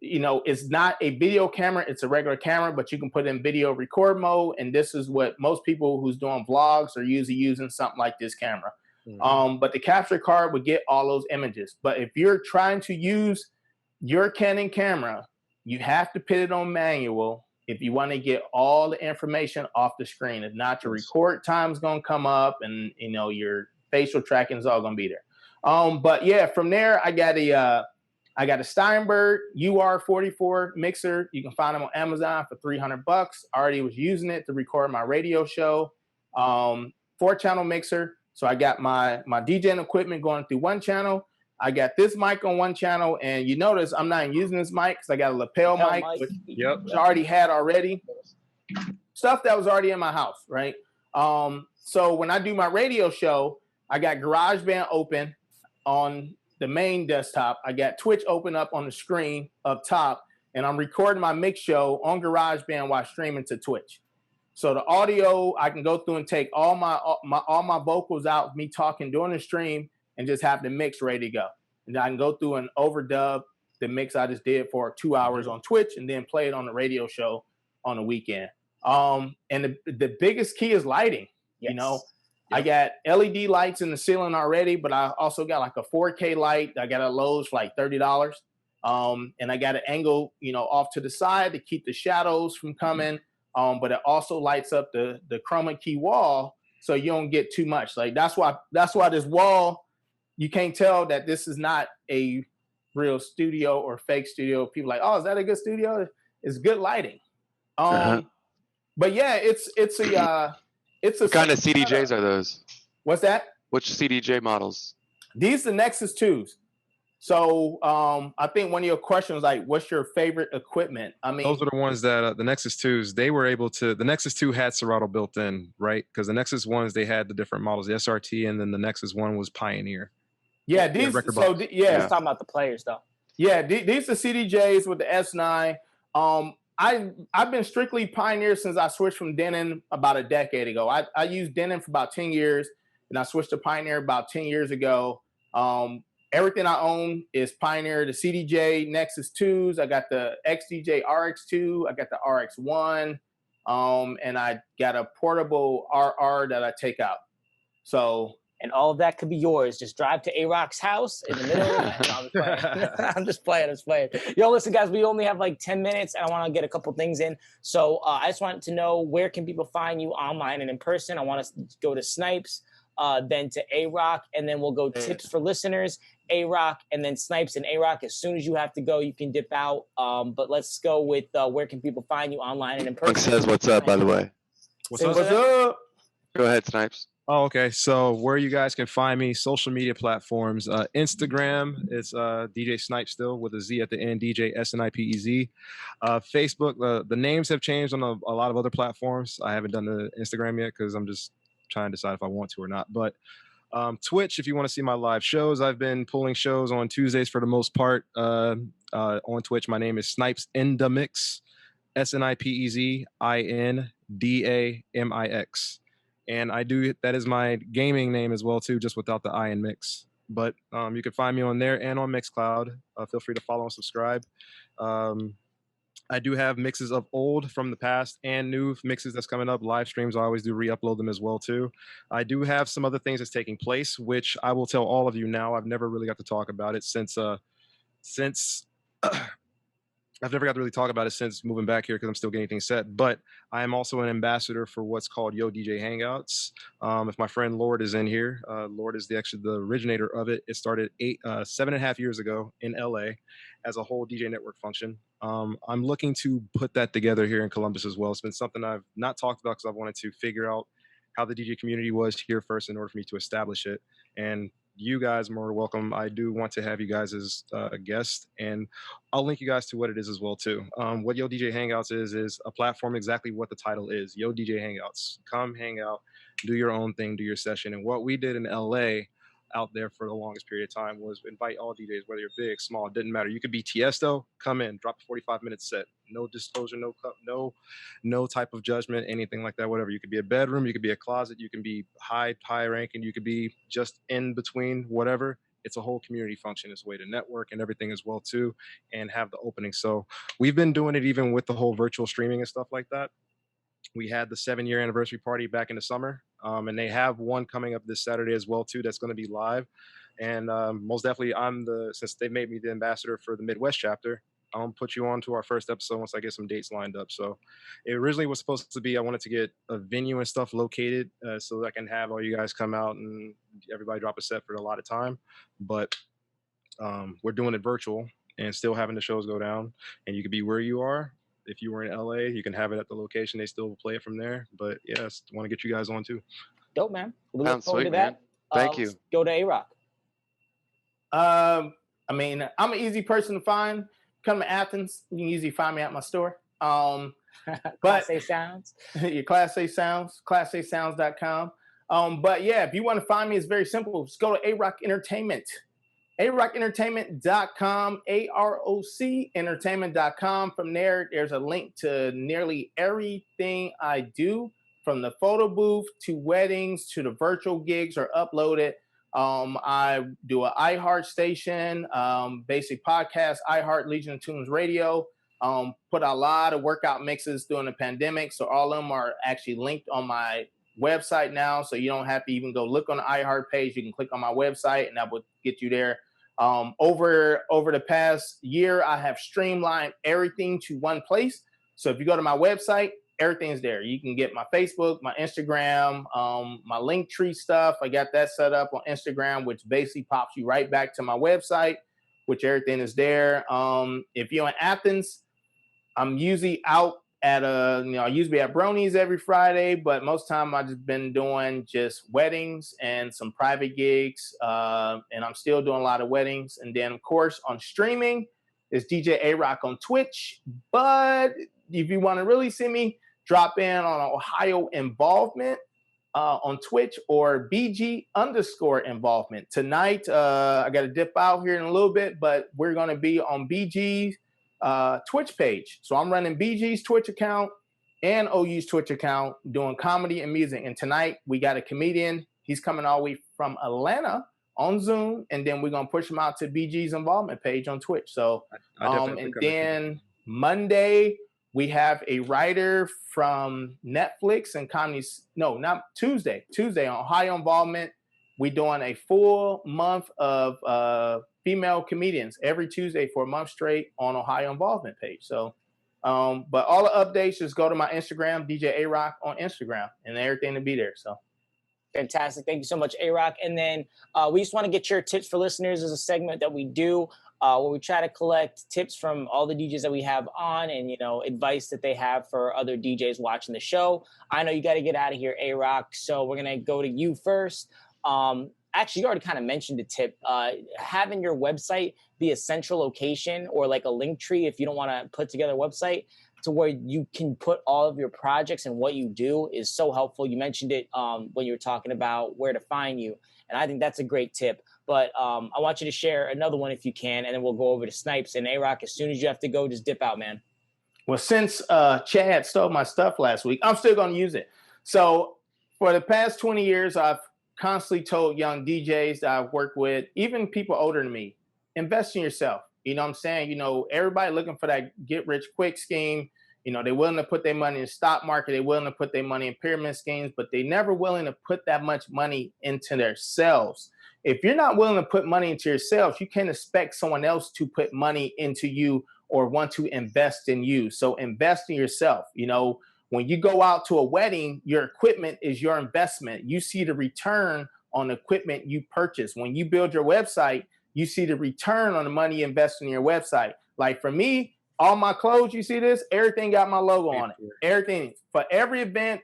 it's not a video camera, it's a regular camera, but you can put in video record mode. And this is what most people who's doing vlogs are usually using, something like this camera. But the capture card would get all those images. But if you're trying to use your Canon camera, you have to put it on manual if you want to get all the information off the screen. If not, your record time's going to come up and, your facial tracking is all going to be there. But yeah, from there, I got a Steinberg UR44 mixer. You can find them on Amazon for $300. I already was using it to record my radio show. 4-channel mixer. So I got my DJing equipment going through one channel. I got this mic on one channel, and you notice I'm not using this mic because I got a lapel mic, which I already had already. Stuff that was already in my house, right? So when I do my radio show, I got GarageBand open on the main desktop. I got Twitch open up on the screen up top, and I'm recording my mix show on GarageBand while streaming to Twitch. So the audio, I can go through and take all my vocals out, me talking during the stream, and just have the mix ready to go. And I can go through and overdub the mix I just did for 2 hours on Twitch and then play it on the radio show on the weekend. And the biggest key is lighting. I got LED lights in the ceiling already, but I also got like a 4K light. I got a Lowe's for like $30. And I got an angle, off to the side to keep the shadows from coming. But it also lights up the chroma key wall so you don't get too much. Like that's why this wall, you can't tell that this is not a real studio or fake studio. People are like, oh, is that a good studio? It's good lighting. But yeah, it's a what kind of CDJs are those? What's that? Which CDJ models? These are the Nexus 2s. So I think one of your questions was like, what's your favorite equipment? I mean, those are the ones that the Nexus 2s, they were able to, the Nexus 2 had Serato built in, right? Because the Nexus 1s, they had the different models, the SRT, and then the Nexus 1 was Pioneer. Yeah, these, Let's talk about the players though. Yeah, these are CDJs with the S9. I've been strictly Pioneer since I switched from Denon about a decade ago. I used Denon for about 10 years, and I switched to Pioneer about 10 years ago. Everything I own is Pioneer, the CDJ Nexus 2s. I got the XDJ RX2. I got the RX1. And I got a portable RR that I take out. So... And all of that could be yours. Just drive to A-Roc's house in the middle. No, I'm just playing. Yo, listen, guys, we only have like 10 minutes, and I want to get a couple things in. So I just wanted to know, where can people find you online and in person? I want to go to Snipes, then to A-Roc, and then we'll go tips for listeners, A-Roc, and then Snipes and A-Roc. As soon as you have to go, you can dip out. But let's go with where can people find you online and in person? Says what's up, by the way. What's up? Go ahead, Snipes. Oh, okay. So where you guys can find me, social media platforms, Instagram, it's DJ Snipe still with a Z at the end, DJAXCESS. Facebook, the names have changed on a lot of other platforms. I haven't done the Instagram yet because I'm just trying to decide if I want to or not. But Twitch, if you want to see my live shows, I've been pulling shows on Tuesdays for the most part. On Twitch, my name is Snipes in the Mix, SNIPEZ INDAMIX. And that is my gaming name as well too, just without the I in mix. But you can find me on there and on Mixcloud. Feel free to follow and subscribe. I do have mixes of old from the past and new mixes that's coming up. Live streams, I always do re-upload them as well too. I do have some other things that's taking place, which I will tell all of you now. I've never really got to talk about it since I've never got to really talk about it since moving back here because I'm still getting things set. But I am also an ambassador for what's called Yo DJ Hangouts. If my friend Lord is in here, Lord is actually the originator of it. It started 7.5 years ago in LA as a whole DJ network function. I'm looking to put that together here in Columbus as well. It's been something I've not talked about because I've wanted to figure out how the DJ community was here first in order for me to establish it. And you guys are more welcome. I do want to have you guys as a guest, and I'll link you guys to what it is as well too. What Yo DJ Hangouts is a platform exactly what the title is. Yo DJ Hangouts. Come hang out, do your own thing, do your session. And what we did in LA out there for the longest period of time was invite all DJs, whether you're big, small, it didn't matter. You could be Tiesto, come in, drop a 45-minute set. No disclosure, no type of judgment, anything like that, whatever. You could be a bedroom, you could be a closet, you can be high ranking, you could be just in between, whatever. It's a whole community function. It's a way to network and everything as well too, and have the opening. So we've been doing it even with the whole virtual streaming and stuff like that. We had the 7-year anniversary party back in the summer, and they have one coming up this Saturday as well too. That's going to be live, and most definitely, since they made me the ambassador for the Midwest chapter, I'll put you on to our first episode once I get some dates lined up. So it originally was supposed to be, I wanted to get a venue and stuff located so that I can have all you guys come out and everybody drop a set for a lot of time. But we're doing it virtual and still having the shows go down, and you could be where you are. If you were in LA, you can have it at the location. They still play it from there. But yes, want to get you guys on too. Dope, man. We look Sounds forward sweet, to that. man. Thank you. Let's go to A-Rock. I mean, I'm an easy person to find. Come to Athens, you can usually find me at my store. But Class A Sounds. your Class A Sounds, classasounds.com. But yeah, if you want to find me, it's very simple. Just go to A-Rock Entertainment. AROCentertainment.com, AROC entertainment.com. From there, there's a link to nearly everything I do, from the photo booth to weddings to the virtual gigs are uploaded. I do an iHeart station, basic podcast, iHeart Legion of Tunes Radio. Put a lot of workout mixes during the pandemic, so all of them are actually linked on my website now, so you don't have to even go look on the iHeart page. You can click on my website and that will get you there. Over the past year, I have streamlined everything to one place. So if you go to my website, everything's there. You can get my Facebook, my Instagram, my Linktree stuff. I got that set up on Instagram, which basically pops you right back to my website, which everything is there. If you're in Athens, I'm usually out at I usually be at Bronies every Friday, but most time I've just been doing just weddings and some private gigs, and I'm still doing a lot of weddings. And then, of course, on streaming, it's DJ A-Rock on Twitch. But if you want to really see me, drop in on Ohio Involvement on Twitch, or BG_involvement. Tonight, I got to dip out here in a little bit, but we're going to be on BG's Twitch page. So I'm running BG's Twitch account and OU's Twitch account, doing comedy and music. And tonight we got a comedian. He's coming all the way from Atlanta on Zoom, and then we're gonna push him out to BG's involvement page on Twitch. So and then Monday we have a writer from Netflix and comedies. No, not Tuesday on Ohio Involvement. We're doing a full month of female comedians every Tuesday for a month straight on Ohio Involvement page. So, but all the updates, just go to my Instagram, DJ A-Rock on Instagram, and everything to be there. So. Fantastic. Thank you so much, A-Rock. And then we just want to get your tips for listeners as a segment that we do where we try to collect tips from all the DJs that we have on, and, advice that they have for other DJs watching the show. I know you got to get out of here, A-Rock, so we're going to go to you first. Actually, you already kind of mentioned a tip. Having your website be a central location, or like a link tree if you don't want to put together a website, to where you can put all of your projects and what you do, is so helpful. You mentioned it when you were talking about where to find you, and I think that's a great tip. But I want you to share another one if you can, and then we'll go over to Snipes. And A-Rock, as soon as you have to go, just dip out, man. Well, since Chad stole my stuff last week, I'm still going to use it. So for the past 20 years, I've constantly told young DJs that I've worked with, even people older than me, invest in yourself. You know what I'm saying? Everybody looking for that get rich quick scheme. They're willing to put their money in the stock market. They're willing to put their money in pyramid schemes, but they're never willing to put that much money into themselves. If you're not willing to put money into yourselves, you can't expect someone else to put money into you or want to invest in you. So invest in yourself. You know, when you go out to a wedding, your equipment is your investment. You see the return on the equipment you purchase. When you build your website, you see the return on the money you invest in your website. Like for me, all my clothes, you see this, everything got my logo on it. Everything, for every event,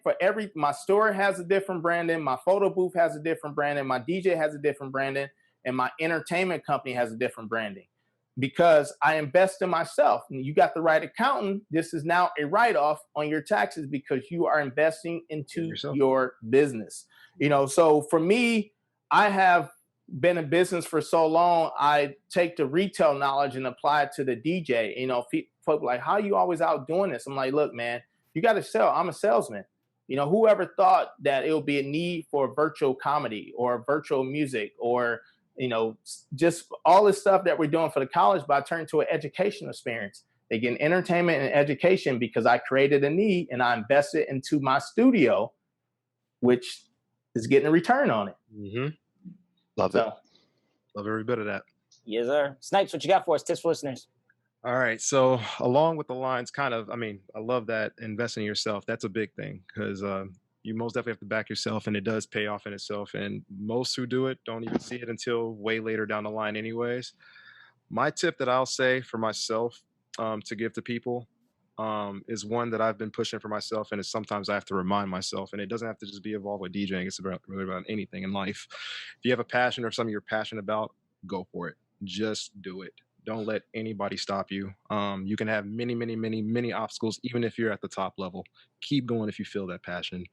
my store has a different branding, my photo booth has a different branding, my DJ has a different branding, and my entertainment company has a different branding, because I invest in myself. And you got the right accountant, this is now a write-off on your taxes because you are investing into your business. You know, so for me, I have been in business for so long, I take the retail knowledge and apply it to the DJ. You know, folk like, how are you always out doing this? I'm like, look, man, you got to sell. I'm a salesman. You know, whoever thought that it would be a need for virtual comedy or virtual music or, you know, just all this stuff that we're doing for the college, but I turned to an educational experience. They get entertainment and education because I created a need and I invested into my studio, which is getting a return on it. Mm-hmm. Love it. Love every bit of that. Yes, sir. Snipes, what you got for us? Tips for listeners. All right. So along with the lines, kind of, I mean, I love that investing in yourself. That's a big thing because you most definitely have to back yourself, and it does pay off in itself. And most who do it don't even see it until way later down the line anyways. My tip that I'll say for myself to give to people is one that I've been pushing for myself, and it's sometimes I have to remind myself, and it doesn't have to just be involved with DJing. It's really about anything in life. If you have a passion or something you're passionate about, go for it. Just do it. Don't let anybody stop you. You can have many obstacles, even if you're at the top level. Keep going if you feel that passion.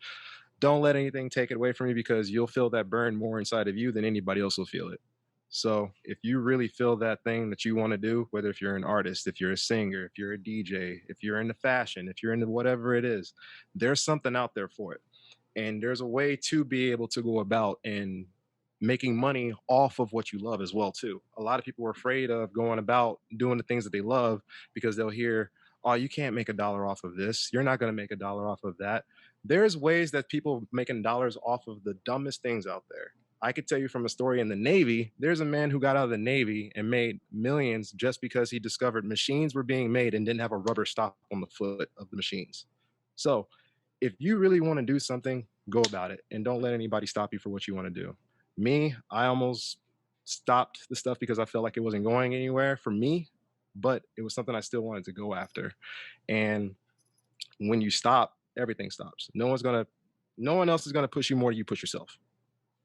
Don't let anything take it away from you, because you'll feel that burn more inside of you than anybody else will feel it. So if you really feel that thing that you want to do, whether if you're an artist, if you're a singer, if you're a DJ, if you're into fashion, if you're into whatever it is, there's something out there for it. And there's a way to be able to go about and making money off of what you love as well too. A lot of people are afraid of going about doing the things that they love because they'll hear, oh, you can't make $1 off of this. You're not going to make $1 off of that. There's ways that people making dollars off of the dumbest things out there. I could tell you from a story in the Navy, there's a man who got out of the Navy and made millions just because he discovered machines were being made and didn't have a rubber stop on the foot of the machines. So if you really want to do something, go about it and don't let anybody stop you for what you want to do. Me, I almost stopped the stuff because I felt like it wasn't going anywhere for me, but it was something I still wanted to go after. And when you stop, everything stops. No one else is gonna push you more than you push yourself.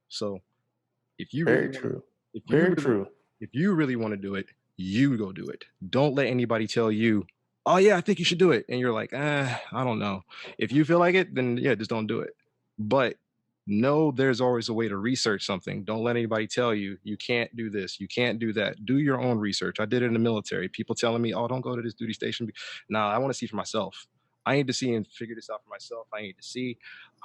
So if you Very really true. If you really want to do it, you go do it. Don't let anybody tell you, oh yeah, I think you should do it. And you're like, I don't know. If you feel like it, then yeah, just don't do it. But no, there's always a way to research something. Don't let anybody tell you, you can't do this, you can't do that. Do your own research. I did it in the military. People telling me, oh, don't go to this duty station. Nah, I want to see for myself. I need to see and figure this out for myself. I need to see.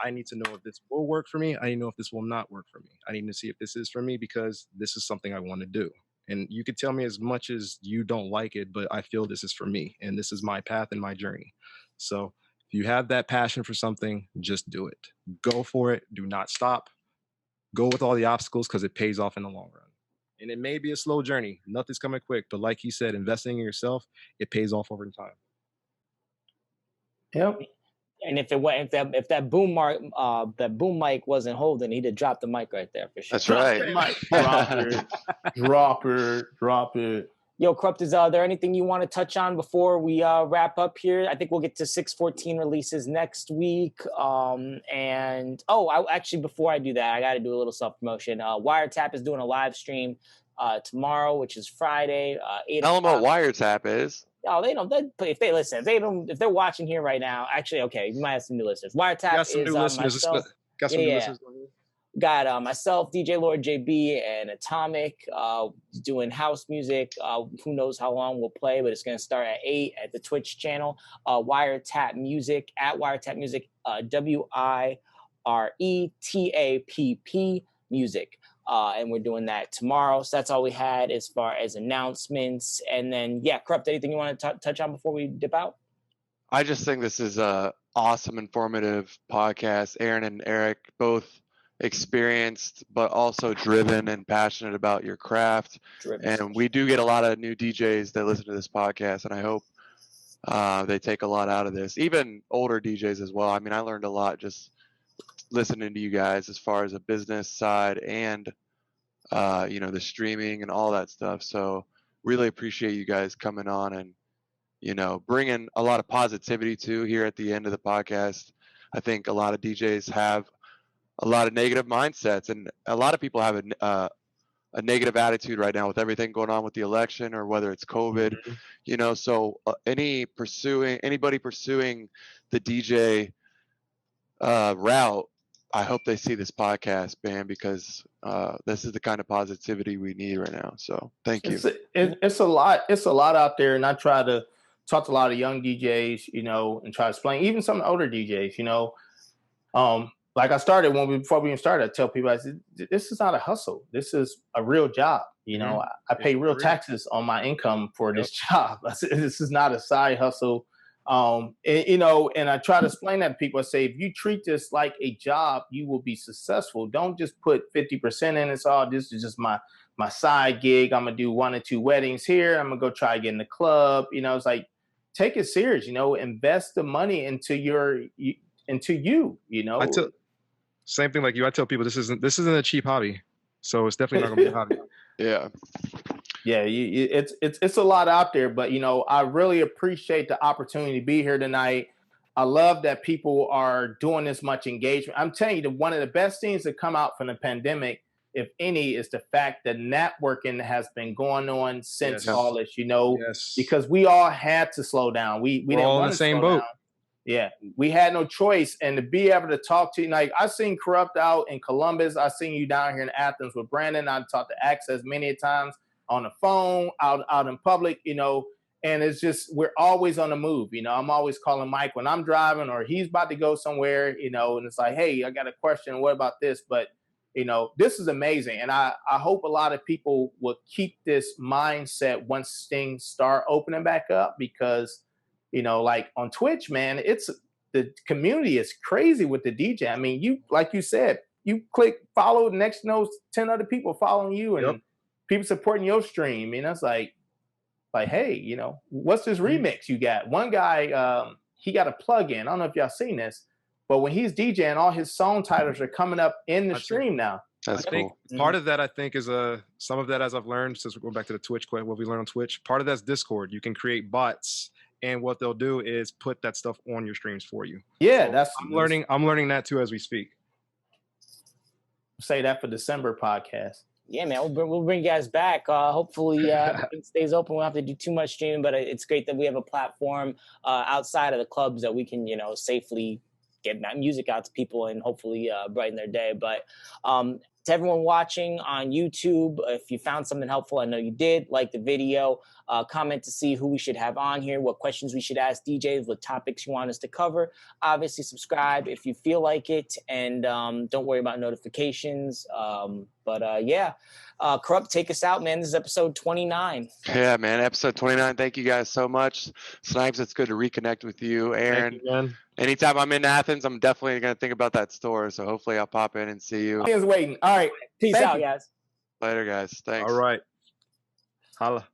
I need to know if this will work for me. I need to know if this will not work for me. I need to see if this is for me because this is something I want to do. And you could tell me as much as you don't like it, but I feel this is for me and this is my path and my journey. So if you have that passion for something, just do it. Go for it. Do not stop. Go with all the obstacles because it pays off in the long run. And it may be a slow journey. Nothing's coming quick. But like he said, investing in yourself, it pays off over time. Yep. And if that boom mic wasn't holding, he'd have dropped the mic right there for sure. That's right. Drop it. Yo, Corrupt, is there anything you want to touch on before we wrap up here? I think we'll get to 614 releases next week. Actually, before I do that, I got to do a little self-promotion. Wiretap is doing a live stream tomorrow, which is Friday. 8 Tell them o'clock. what Wiretap is. Oh, they don't. If they listen, if they're watching here right now, actually, okay, you might have some new listeners. Wiretap got some is new listeners. myself. Got some new listeners. Got myself, DJ Lord JB, and Atomic doing house music. Who knows how long we'll play, but it's going to start at 8 at the Twitch channel. Wiretap Music at Wiretap Music, WIRETAPP Music. And we're doing that tomorrow. So that's all we had as far as announcements. And then, yeah, Corrupt, anything you want to touch on before we dip out? I just think this is a awesome, informative podcast. Aaron and Eric both experienced, but also driven and passionate about your craft. And we do get a lot of new DJs that listen to this podcast, and I hope they take a lot out of this. Even older DJs as well. I mean, I learned a lot just listening to you guys as far as a business side and you know, the streaming and all that stuff. So really appreciate you guys coming on and, you know, bringing a lot of positivity too here at the end of the podcast. I think a lot of DJs have a lot of negative mindsets, and a lot of people have a negative attitude right now with everything going on with the election or whether it's COVID, you know. So anybody pursuing the DJ route, I hope they see this podcast, man, because this is the kind of positivity we need right now. So thank you. It's a lot out there, and I try to talk to a lot of young DJs, you know, and try to explain, even some older DJs, you know. Like I started before we even started, I tell people, I said, this is not a hustle. This is a real job. You know, I pay real taxes on my income for this job. This is not a side hustle. You know, and I try to explain that to people. I say, if you treat this like a job, you will be successful. Don't just put 50% in. It's all, this is just my side gig. I'm gonna do 1 or 2 weddings here. I'm gonna go try to get in the club. You know, it's like, take it serious. You know, invest the money into you. You know, same thing like you. I tell people this isn't a cheap hobby, so it's definitely not gonna be a hobby. Yeah, it's a lot out there, but you know, I really appreciate the opportunity to be here tonight. I love that people are doing this much engagement. I'm telling you, one of the best things that come out from the pandemic, if any, is the fact that networking has been going on since all this. You know, because we all had to slow down. We didn't all want in the to same slow boat. down. Yeah, we had no choice, and to be able to talk to you, like I seen Corrupt out in Columbus, I seen you down here in Athens with Brandon. I talked to AXCESS many times on the phone, out in public, you know, and it's just, we're always on the move. You know, I'm always calling Mike when I'm driving or he's about to go somewhere, you know, and it's like, hey, I got a question. What about this? But, you know, this is amazing. And I hope a lot of people will keep this mindset once things start opening back up, because, you know, like on Twitch, man, the community is crazy with the DJ. I mean, you, like you said, you click follow, next knows 10 other people following you and people supporting your stream. And it's like, hey, you know, what's this remix you got? One guy, he got a plug-in. I don't know if y'all seen this, but when he's DJing, all his song titles are coming up in the stream now. That's cool. Part of that, I think, is some of that, as I've learned, since we're going back to the Twitch, what we learned on Twitch, part of that's Discord. You can create bots, and what they'll do is put that stuff on your streams for you. Yeah, so I'm learning that too as we speak. Say that for December podcast. Yeah, man, we'll bring you guys back. Hopefully, it stays open. We don't have to do too much streaming, but it's great that we have a platform outside of the clubs that we can, you know, safely get that music out to people and hopefully brighten their day. But to everyone watching on YouTube, if you found something helpful, I know you did, like the video, comment to see who we should have on here, what questions we should ask DJs, what topics you want us to cover. Obviously, subscribe if you feel like it, and don't worry about notifications. Yeah, Corrupt, take us out, man. This is episode 29. Yeah, man, episode 29. Thank you guys so much. Snipes, it's good to reconnect with you. Aaron, anytime I'm in Athens, I'm definitely going to think about that store. So hopefully I'll pop in and see you. He is waiting. All right. Peace out, guys. Later, guys. Thanks. All right. Holla.